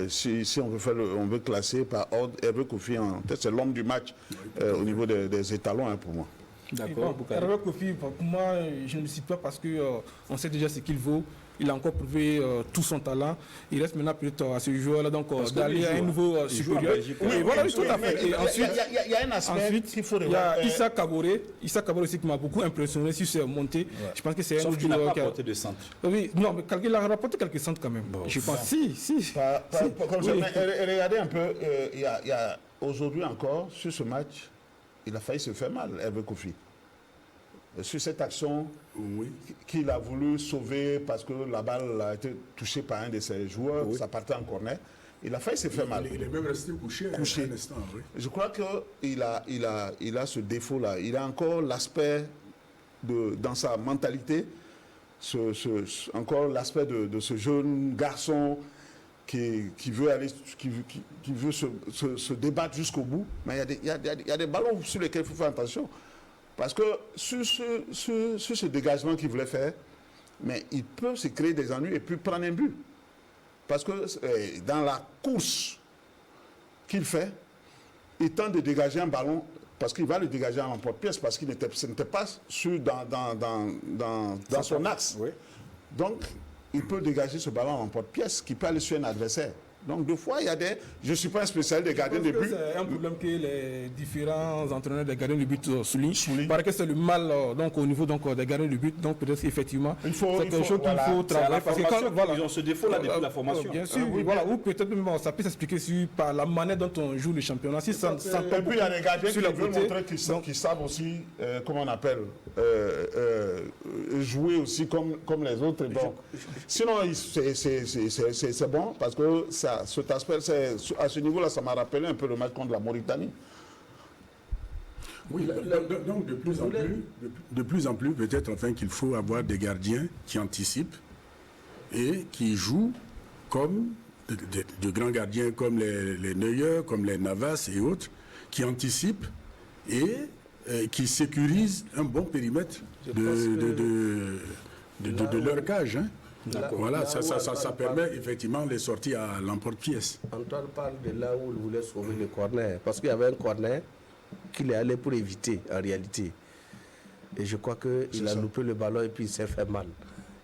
Si on veut classer par ordre, Hervé Kofi en tête, c'est l'homme du match au niveau des étalons pour moi. D'accord. Hervé Kofi, pour moi, je ne le cite pas parce qu'on sait déjà ce qu'il vaut. il a encore prouvé tout son talent. Il reste maintenant peut-être à ce joueur-là d'aller à un niveau supérieur. Oui, voilà, tout à fait. Et ensuite, il y a un aspect qu'il faut revoir. Il y a Issa Kaboré aussi qui m'a beaucoup impressionné sur ses montées. Je pense que c'est un autre joueur joueur qui a apporté de centres. Oui, non, mais il a rapporté quelques centres quand même. Je pense. Si. Regardez un peu, il y a aujourd'hui encore, sur ce match, il a failli se faire mal, Hervé Kofi. Sur cette action qu'il a voulu sauver parce que la balle a été touchée par un de ses joueurs, ça partait en corner. Il a failli se faire mal. Il est même resté couché. Un instant, oui. Je crois qu'il a ce défaut-là. Il a encore l'aspect dans sa mentalité, encore l'aspect de ce jeune garçon qui veut aller, qui veut se débattre jusqu'au bout. Mais il y a des ballons sur lesquels il faut faire attention. Parce que sur ce dégagement qu'il voulait faire, mais il peut se créer des ennuis et puis prendre un but. Parce que dans la course qu'il fait, il tente de dégager un ballon, parce qu'il va le dégager en porte-pièce, parce qu'il n'était pas dans son axe. Oui. Donc, il peut dégager ce ballon en porte-pièce qui peut aller sur un adversaire. Donc, des fois, il y a des... Je ne suis pas un spécialiste des gardiens de but. C'est un problème que les différents entraîneurs des gardiens de but soulignent. Parce que c'est le mal au niveau des gardiens de but. Donc, peut-être effectivement, c'est quelque chose qu'il faut travailler. Parce que ils ont ce défaut-là depuis la formation. Bien sûr, ou peut-être même ça peut s'expliquer par la manière dont on joue le championnat. Si ça, et puis, il y a des gardiens qui veulent montrer qu'ils savent aussi, comment on appelle, jouer aussi comme les autres. Donc, sinon, c'est bon parce que cet aspect, à ce niveau-là, ça m'a rappelé un peu le match contre la Mauritanie. Oui, donc de plus en plus, peut-être enfin qu'il faut avoir des gardiens qui anticipent et qui jouent comme de grands gardiens comme les Neuer, comme les Navas et autres, qui anticipent et qui sécurisent un bon périmètre de leur cage. Hein. Voilà, ça permet effectivement les sorties à l'emporte-pièce. Antoine parle de là où il voulait sauver le corner, parce qu'il y avait un corner qu'il est allé pour éviter en réalité. Et je crois qu'il a loupé le ballon et puis il s'est fait mal.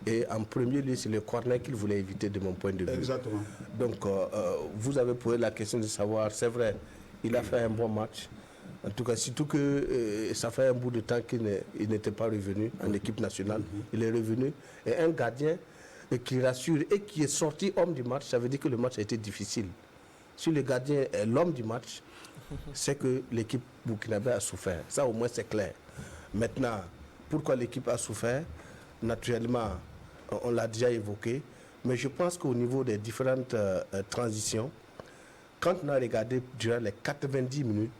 Et en premier lieu, c'est le corner qu'il voulait éviter de mon point de vue. Exactement. Donc, vous avez posé la question de savoir, c'est vrai, il a fait un bon match. En tout cas, surtout que ça fait un bout de temps qu'il n'était pas revenu en équipe nationale. Il est revenu. Et un gardien qui rassure et qui est sorti homme du match, ça veut dire que le match a été difficile. Si le gardien est l'homme du match, c'est que l'équipe burkinabé a souffert. Ça, au moins, c'est clair. Maintenant, pourquoi l'équipe a souffert? Naturellement, on l'a déjà évoqué. Mais je pense qu'au niveau des différentes transitions, quand on a regardé durant les 90 minutes,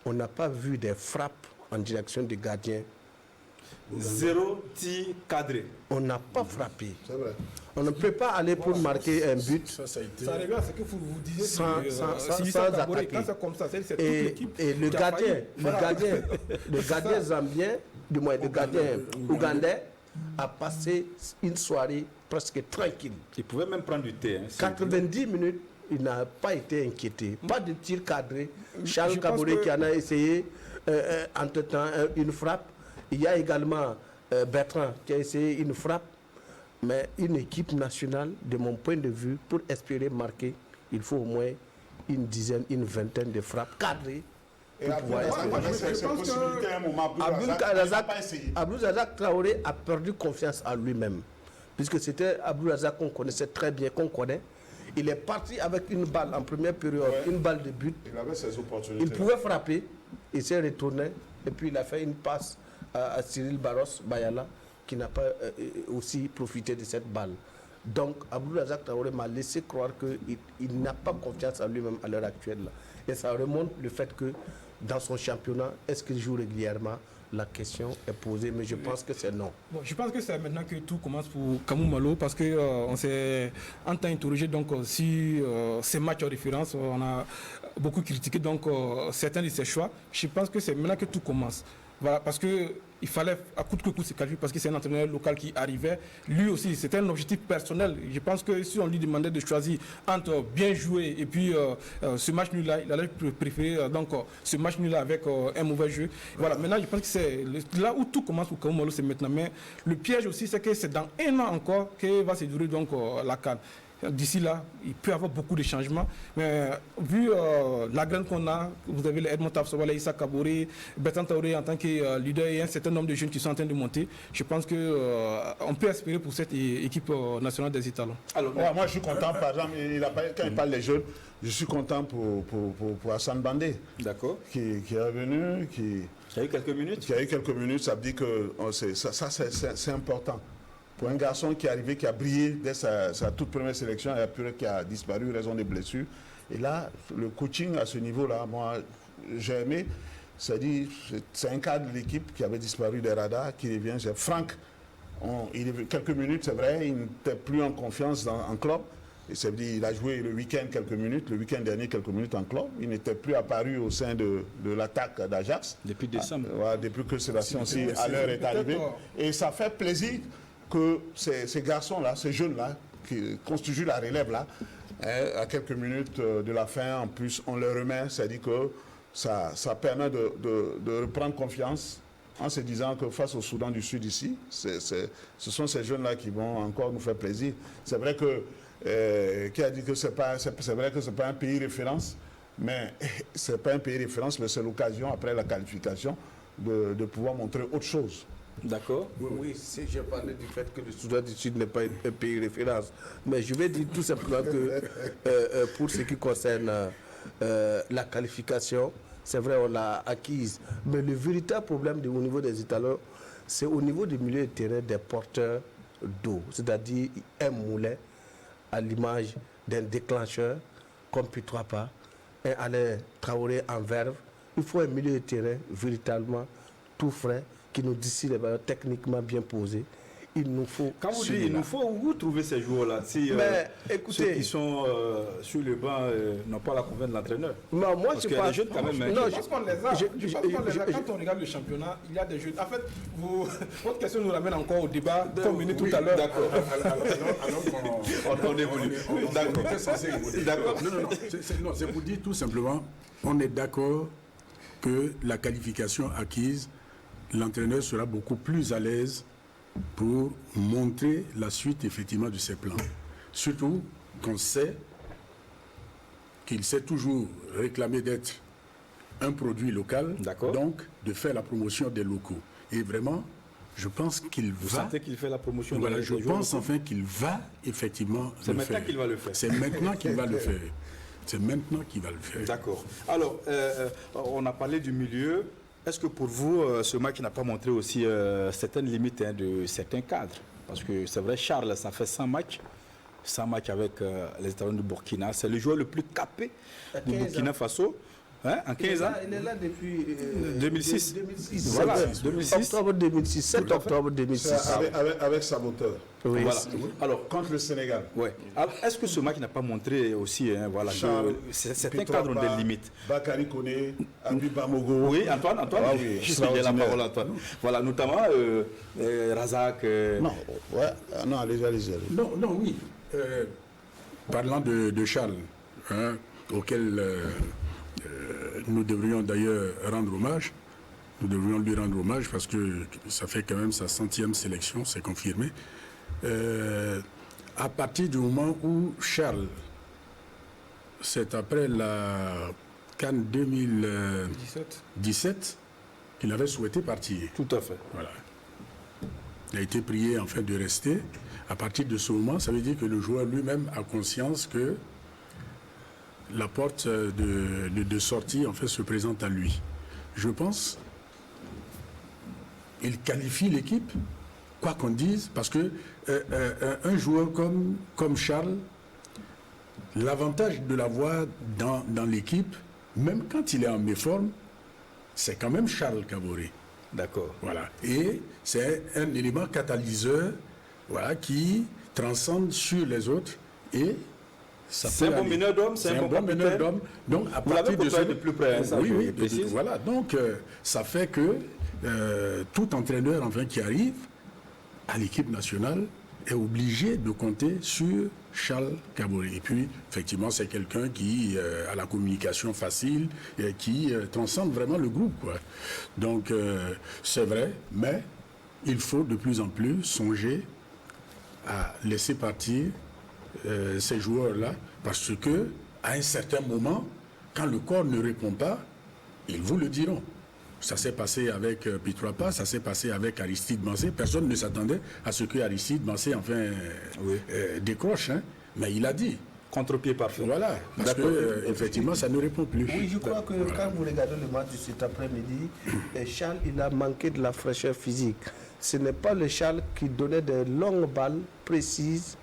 on n'a pas vu des frappes en direction des gardiens. Zéro tir cadré. On n'a pas frappé. C'est vrai. On ne peut pas aller pour marquer un but. Ça revient à ce que vous disiez sans attaquer. Quand c'est comme ça, c'est toute l'équipe. Et le gardien zambien, du moins le gardien ougandais, a passé une soirée presque tranquille. Il pouvait même prendre du thé. 90 minutes, il n'a pas été inquiété. Pas de tir cadré. Charles Kaboré qui en a essayé entre-temps une frappe. Il y a également Bertrand qui a essayé une frappe. Mais une équipe nationale, de mon point de vue, pour espérer marquer, il faut au moins une dizaine, une vingtaine de frappes cadrées. Abdou Razak Traoré a perdu confiance en lui-même. Puisque c'était Abdou Razak qu'on connaissait très bien, qu'on connaît. Il est parti avec une balle en première période, une balle de but. Il avait ses opportunités. Il pouvait frapper, il s'est retourné, et puis il a fait une passe à Cyril Barros Bayala, qui n'a pas aussi profité de cette balle. Donc, Abdou Razak Traoré m'a laissé croire qu'il n'a pas confiance en lui-même à l'heure actuelle. Et ça remonte le fait que dans son championnat, est-ce qu'il joue régulièrement? La question est posée, mais je pense que c'est non. Bon, je pense que c'est maintenant que tout commence pour Kamou Malo, parce qu'on s'est en temps interrogé si ces matchs en référence, on a beaucoup critiqué certains de ses choix. Je pense que c'est maintenant que tout commence. Voilà, parce qu'il fallait à coûte que coûte se qualifier parce que c'est un entraîneur local qui arrivait. Lui aussi, c'était un objectif personnel. Je pense que si on lui demandait de choisir entre bien jouer et puis ce match nul-là, il allait préférer ce match nul-là avec un mauvais jeu. Voilà, maintenant je pense que c'est là où tout commence pour Kaoumalo, c'est maintenant. Mais le piège aussi, c'est que c'est dans un an encore que va se dérouler la CAN. D'ici là, il peut y avoir beaucoup de changements. Mais vu la graine qu'on a, vous avez les Edmond Tafsawala, Issa Kaboré, Bertrand Traoré en tant que leader et un certain nombre de jeunes qui sont en train de monter. Je pense qu'on peut espérer pour cette équipe nationale des Étalons. Alors, moi, je suis content, par exemple, quand il parle des jeunes, je suis content pour Hassan Bandé. D'accord. Qui est revenu, qui a eu quelques minutes. Qui a eu quelques minutes, ça veut dire que c'est important. Pour un garçon qui est arrivé, qui a brillé dès sa toute première sélection, et après qui a disparu raison des blessures. Et là, le coaching à ce niveau-là, moi, j'ai aimé. C'est-à-dire, c'est un cadre de l'équipe qui avait disparu des radars, qui revient. C'est Franck. Quelques minutes, c'est vrai, il n'était plus en confiance en club. Et ça veut dire, il a joué le week-end quelques minutes, le week-end dernier quelques minutes en club. Il n'était plus apparu au sein de l'attaque d'Ajax. Depuis décembre. Depuis que Sébastien aussi à l'heure est arrivé. Et ça fait plaisir que ces garçons-là, ces jeunes-là, qui constituent la relève-là, à quelques minutes de la fin, en plus, on leur remet, c'est-à-dire que ça permet de reprendre confiance en se disant que face au Soudan du Sud ici, ce sont ces jeunes-là qui vont encore nous faire plaisir. C'est vrai que, qui a dit que c'est vrai que ce n'est pas un pays référence, mais c'est pas un pays référence, mais c'est l'occasion, après la qualification, de pouvoir montrer autre chose. D'accord. Oui, si j'ai parlé du fait que le Soudan du Sud n'est pas un pays référence, mais je vais dire tout simplement que pour ce qui concerne la qualification, c'est vrai, on l'a acquise, mais le véritable problème au niveau des Étalons, c'est au niveau du milieu de terrain des porteurs d'eau, c'est-à-dire un moulin à l'image d'un déclencheur comme Pitroapa, un Alain Traoré en verve. Il faut un milieu de terrain véritablement tout frais, qui nous distille les valeurs techniquement bien posées. Il nous faut. Quand vous dites il nous faut, où trouver ces joueurs-là? Si écoutez, ceux qui sont sur le banc n'ont pas la confiance de l'entraîneur. Non, moi je pense quand même. Je pense qu'on les a. Quand on regarde le championnat, il y a des jeux. En fait, votre question nous ramène encore au débat qu'on menait tout à l'heure. D'accord. Alors on évolue. D'accord. Non, c'est pour dire tout simplement, on est d'accord que la qualification acquise, l'entraîneur sera beaucoup plus à l'aise pour montrer la suite effectivement de ses plans. Surtout qu'on sait qu'il s'est toujours réclamé d'être un produit local, donc de faire la promotion des locaux. Et vraiment, je pense qu'il va... Vous sentez qu'il fait la promotion des locaux? Je pense enfin qu'il va effectivement le faire. C'est maintenant qu'il va le faire. C'est maintenant qu'il va le faire. C'est maintenant qu'il va le faire. D'accord. Alors, on a parlé du milieu. Est-ce que pour vous, ce match n'a pas montré aussi certaines limites de certains cadres? Parce que c'est vrai, Charles, ça fait 100 matchs. 100 matchs avec les Étalons du Burkina. C'est le joueur le plus capé du Burkina Faso. Hein, en 15 ans. Il est là depuis 2006. 2006. Voilà, 2006. Octobre 2006, 7 octobre 2006. Avec sa moteur. Oui. Voilà. Alors, contre le Sénégal. Ouais. Est-ce que ce match n'a pas montré aussi voilà, c'est un cadre des limites? Bakary Koné, Abdi Bamogo. Oui, Antoine. Ah, oui, je suis la parole à Antoine. Voilà, notamment Razak. Non, allez. Non, oui. Parlant de Charles, hein, auquel nous devrions d'ailleurs rendre hommage. Nous devrions lui rendre hommage parce que ça fait quand même sa 100e sélection, c'est confirmé. À partir du moment où Charles, c'est après la CAN 2017 qu'il avait souhaité partir. Tout à fait. Voilà. Il a été prié enfin de rester. À partir de ce moment, ça veut dire que le joueur lui-même a conscience que la porte de sortie en fait se présente à lui. Je pense il qualifie l'équipe, quoi qu'on dise, parce que un joueur comme Charles, l'avantage de l'avoir dans l'équipe, même quand il est en méforme, c'est quand même Charles Kaboré. D'accord. Voilà. Et c'est un élément catalyseur, voilà, qui transcende sur les autres et c'est un bon meneur d'hommes, c'est un bon meneur d'hommes. Donc à partir de de plus près, ça, oui, précise. Voilà. Donc ça fait que tout entraîneur enfin, qui arrive à l'équipe nationale est obligé de compter sur Charles Kaboré. Et puis, effectivement, c'est quelqu'un qui a la communication facile et qui transcende vraiment le groupe, quoi. Donc, c'est vrai, mais il faut de plus en plus songer à laisser partir ces joueurs-là, parce que à un certain moment, quand le corps ne répond pas, ils vous le diront. Ça s'est passé avec Pitroapa, ça s'est passé avec Aristide Mancé. Personne ne s'attendait à ce que Aristide Mancé enfin décroche, hein. Mais il a dit. Contre-pied parfait. Voilà, parce que effectivement, ça ne répond plus. Oui, je crois que quand vous regardez le match de cet après-midi, Charles, il a manqué de la fraîcheur physique. Ce n'est pas le Charles qui donnait des longues balles précises,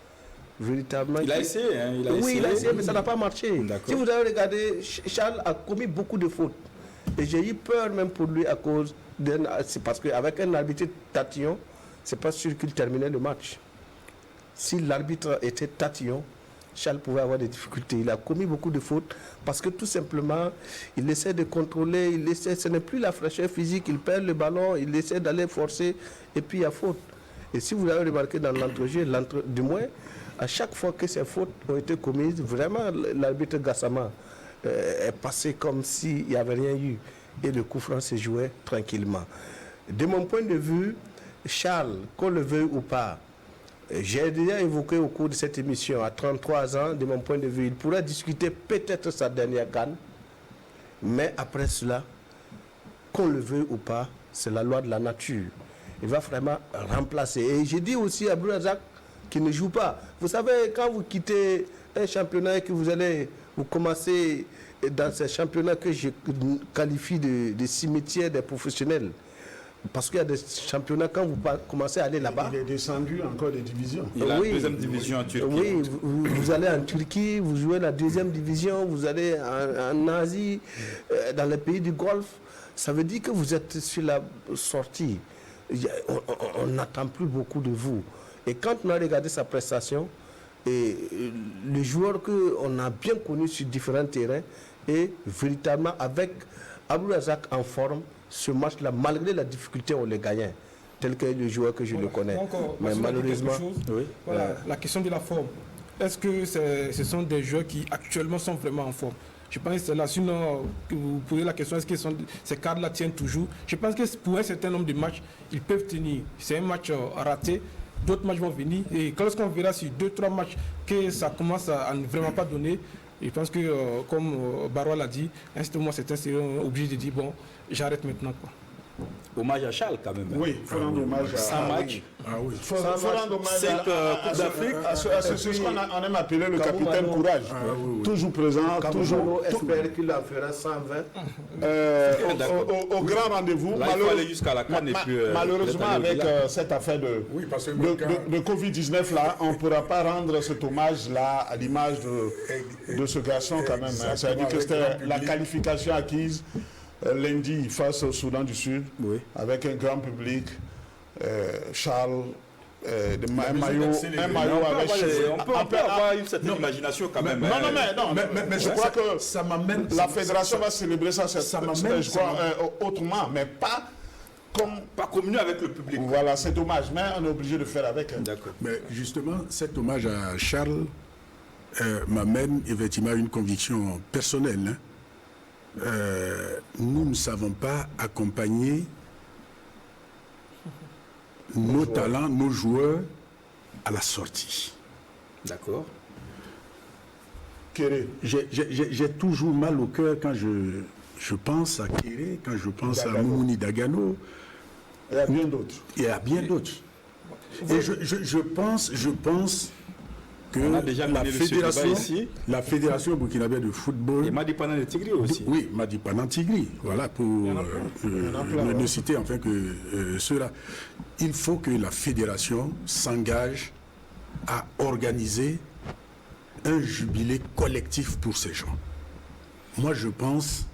véritablement. Il a essayé, hein, il a essayé, mais ça n'a pas marché. Si vous avez regardé, Charles a commis beaucoup de fautes. Et j'ai eu peur même pour lui à cause c'est parce qu'avec un arbitre tatillon, c'est pas sûr qu'il terminait le match. Si l'arbitre était tatillon, Charles pouvait avoir des difficultés. Il a commis beaucoup de fautes parce que tout simplement, il essaie de contrôler, ce n'est plus la fraîcheur physique, il perd le ballon, il essaie d'aller forcer et puis il y a faute. Et si vous avez remarqué dans l'entrejeu, du moins, à chaque fois que ces fautes ont été commises, vraiment l'arbitre Gassama est passé comme s'il n'y avait rien eu et le coup franc se jouait tranquillement. De mon point de vue, Charles, qu'on le veuille ou pas, j'ai déjà évoqué au cours de cette émission, à 33 ans, de mon point de vue, il pourrait discuter peut-être sa dernière canne, mais après cela, qu'on le veuille ou pas, c'est la loi de la nature. Il va vraiment remplacer. Et j'ai dit aussi à Abdourazak qui ne joue pas. Vous savez, quand vous quittez un championnat et que vous commencez dans ces championnats que je qualifie de cimetière des professionnels, parce qu'il y a des championnats, quand vous commencez à aller là-bas... Il est descendu encore des divisions. Il a la deuxième division en Turquie. Oui, vous allez en Turquie, vous jouez la deuxième division, vous allez en Asie, dans les pays du Golfe. Ça veut dire que vous êtes sur la sortie. On n'attend plus beaucoup de vous. Et quand on a regardé sa prestation, et le joueur qu'on a bien connu sur différents terrains, et véritablement avec Abdourazak en forme, ce match-là, malgré la difficulté, on le gagnait, tel que le joueur que je le connais. Donc, mais malheureusement, voilà, la question de la forme. Est-ce que ce sont des joueurs qui actuellement sont vraiment en forme? Je pense que c'est là. Sinon, que vous posez la question, est-ce que ces cadres-là tiennent toujours? Je pense que pour un certain nombre de matchs, ils peuvent tenir. C'est un match raté. D'autres matchs vont venir. Et lorsqu'on verra sur 2-3 matchs que ça commence à ne vraiment pas donner, je pense que, comme Barois l'a dit, à un certain moment, certains seront obligés de dire, bon, j'arrête maintenant, quoi. Hommage à Charles quand même. Oui, il faut rendre hommage à 100 matchs. Faut rendre hommage à d'Afrique. C'est ce qu'on aime appeler le capitaine courage. Toujours présent, toujours. Espère qu'il en fera 120. Au grand rendez-vous. Là, il faut aller jusqu'à la CAN et puis, malheureusement, avec cette affaire de Covid-19 là, on ne pourra pas rendre cet hommage-là à l'image de ce garçon quand même. C'est-à-dire que c'était la qualification acquise lundi face au Soudan du Sud, avec un grand public, Charles, un maillot avec... On peut avoir une certaine imagination quand même. Mais je crois que ça m'amène... La fédération va célébrer ça, je crois, autrement, mais pas comme nous avec le public. Voilà, c'est dommage, mais on est obligé de faire avec. D'accord. Mais justement, cet hommage à Charles m'amène effectivement à une conviction personnelle, hein. Nous ne savons pas accompagner nos talents, nos joueurs à la sortie. D'accord. J'ai toujours mal au cœur quand je pense à Kéré, quand je pense à Moumouni Dagano. Et à bien d'autres. Et à bien d'autres. Et je pense que la fédération burkinabé de football... Et Madi Panan Tigri aussi. Oui, Madi Panan Tigri, voilà, pour ne citer enfin que ceux-là. Il faut que la fédération s'engage à organiser un jubilé collectif pour ces gens. Moi, je pense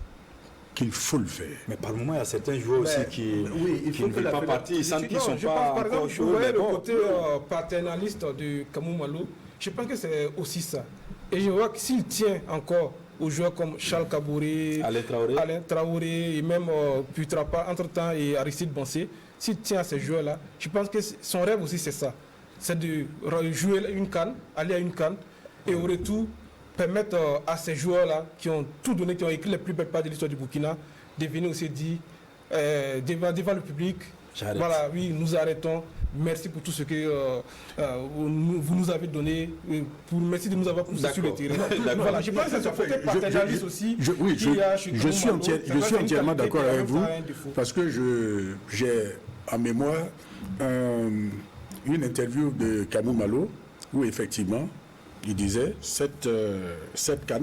qu'il faut le faire. Mais par moment, il y a certains joueurs aussi qui ne veulent pas partir, ils sentent qu'ils ne sont pas encore chauds. Vous voyez le côté paternaliste de Kamou Malo, je pense que c'est aussi ça. Et je vois que s'il tient encore aux joueurs comme Charles Kabouré, Alain Traoré et même Putrapa entre-temps et Aristide Bansé. S'il tient à ces joueurs-là, je pense que son rêve aussi c'est ça. C'est de jouer une CAN, aller à une CAN et au retour permettre à ces joueurs-là qui ont tout donné, qui ont écrit les plus belles pages de l'histoire du Burkina, de venir aussi dire devant le public, voilà, oui, nous arrêtons. Merci pour tout ce que vous nous avez donné. Merci de nous avoir poussé sur le terrain. Voilà, je pense que c'est ce côté paternaliste aussi. Je suis entièrement d'accord avec vous parce que j'ai en mémoire une interview de Kamou Malo où effectivement il disait cette CAN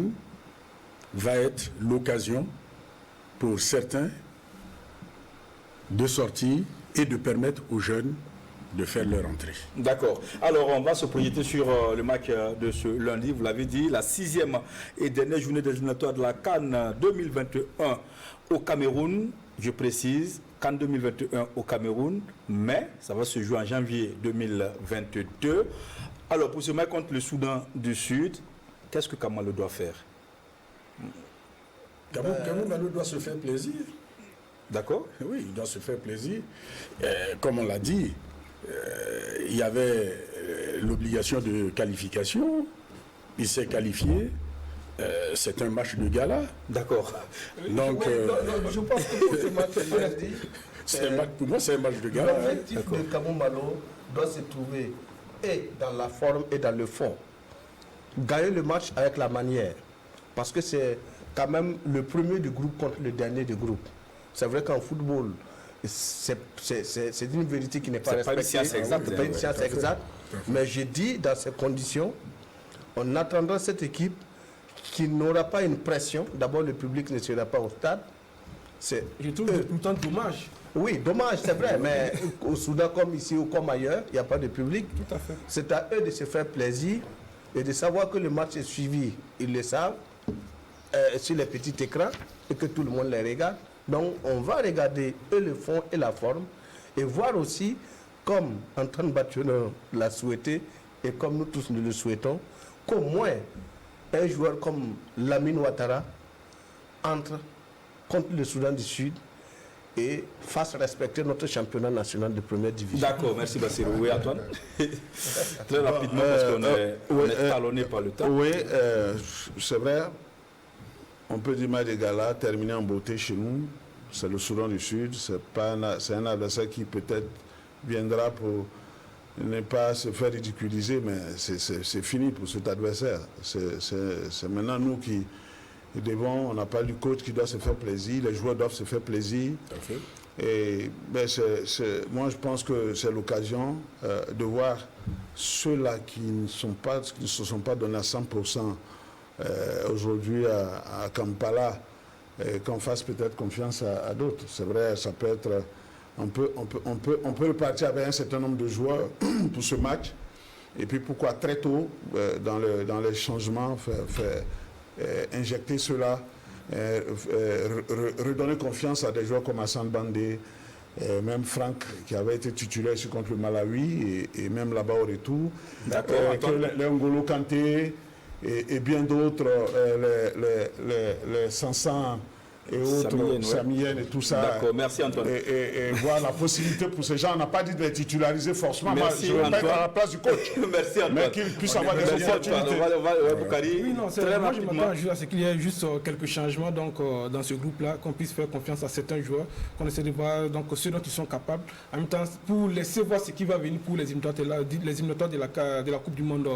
va être l'occasion pour certains de sortir et de permettre aux jeunes de faire leur entrée. D'accord. Alors, on va se projeter sur le match de ce lundi. Vous l'avez dit, la 6e et dernière journée des éliminatoires de la CAN 2021 au Cameroun. Je précise, CAN 2021 au Cameroun, mais ça va se jouer en janvier 2022. Alors, pour ce match contre le Soudan du Sud, qu'est-ce que Kamalo doit faire? Kamalo doit se faire plaisir. D'accord? Oui, il doit se faire plaisir. Comme on l'a dit, il y avait l'obligation de qualification. Il s'est qualifié. C'est un match de gala. D'accord. Donc, je pense que pour ce match, pour moi, c'est un match de gala. L'objectif de Kamou Malo doit se trouver et dans la forme et dans le fond. Gagner le match avec la manière. Parce que c'est quand même le premier du groupe contre le dernier du groupe. C'est vrai qu'en football, c'est une vérité qui n'est pas respectée. C'est pas une science exacte. Mais j'ai dit, dans ces conditions, on attendra cette équipe qui n'aura pas une pression. D'abord, le public ne sera pas au stade. Je trouve pourtant dommage. Oui, dommage, c'est vrai. Mais au Soudan, comme ici ou comme ailleurs, il n'y a pas de public. Tout à fait. C'est à eux de se faire plaisir et de savoir que le match est suivi. Ils le savent sur les petits écrans et que tout le monde les regarde. Donc, on va regarder et le fond et la forme et voir aussi, comme Antoine Batiouno l'a souhaité et comme nous tous nous le souhaitons, qu'au moins un joueur comme Lamine Ouattara entre contre le Soudan du Sud et fasse respecter notre championnat national de première division. D'accord, merci Bassirou. Oui, Antoine. Très rapidement, parce qu'on est talonné par le temps. Oui, c'est vrai. On peut dire match de gala, terminé en beauté chez nous. C'est le Soudan du Sud. C'est un adversaire qui peut-être viendra pour ne pas se faire ridiculiser, mais c'est fini pour cet adversaire. C'est maintenant nous qui devons, on n'a pas du coach qui doit se faire plaisir, les joueurs doivent se faire plaisir. Et ben, moi je pense que c'est l'occasion de voir ceux-là qui ne se sont pas donnés à 100% aujourd'hui à Kampala, qu'on fasse peut-être confiance à d'autres. C'est vrai, ça peut être... On peut repartir avec un certain nombre de joueurs pour ce match. Et puis pourquoi très tôt, dans les changements, injecter cela, redonner confiance à des joueurs comme Hassan Bandé, même Franck qui avait été titulaire ici contre le Malawi et même là-bas au retour. D'accord. Les N'Golo Kanté et bien d'autres, les Sansan et autres, Samien et tout ça. D'accord, merci Antoine. Et voir la possibilité pour ces gens, on n'a pas dit de les titulariser forcément, merci, je ne vais pas être à la place du coach. Merci Antoine. Mais qu'ils puissent avoir des opportunités. Oui, non, moi je m'attends à ce qu'il y ait juste quelques changements donc, dans ce groupe-là, qu'on puisse faire confiance à certains joueurs, qu'on essaie de voir donc, ceux dont ils sont capables, en même temps pour laisser voir ce qui va venir pour les éliminatoires de la Coupe du Monde.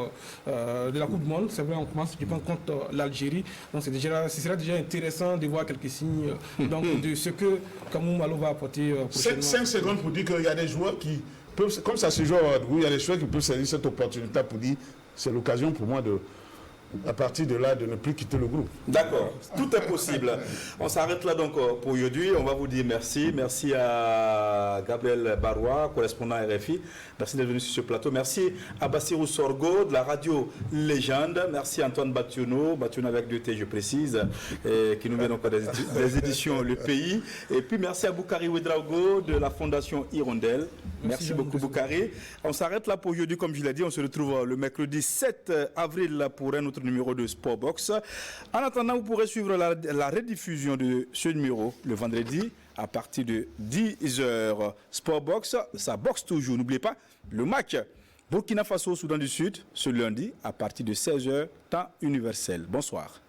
C'est vrai, on commence je pense, contre l'Algérie, donc ce sera déjà intéressant de voir quelques donc de ce que Kamou Malo va apporter prochainement. 5 secondes pour dire qu'il y a des joueurs qui peuvent, comme ça se joue à Ouagadougou, il y a des joueurs qui peuvent saisir cette opportunité pour dire c'est l'occasion pour moi de, à partir de là, de ne plus quitter le groupe. D'accord, tout est possible. On s'arrête là donc pour aujourd'hui. On va vous dire merci. Merci à Gabriel Baroua, correspondant RFI. Merci d'être venu sur ce plateau. Merci à Bassirou Sorgo de la radio Légende. Merci à Antoine Batiouno avec 2T, je précise, qui nous vient donc des éditions Le Pays. Et puis merci à Boukari Ouedraogo de la Fondation Hirondelle. Merci beaucoup Boukari. On s'arrête là pour aujourd'hui, comme je l'ai dit. On se retrouve le mercredi 7 avril pour un autre notre numéro de Sportbox. En attendant, vous pourrez suivre la rediffusion de ce numéro le vendredi à partir de 10h. Sportbox, ça boxe toujours. N'oubliez pas le match Burkina Faso-Soudan du Sud ce lundi à partir de 16h, temps universel. Bonsoir.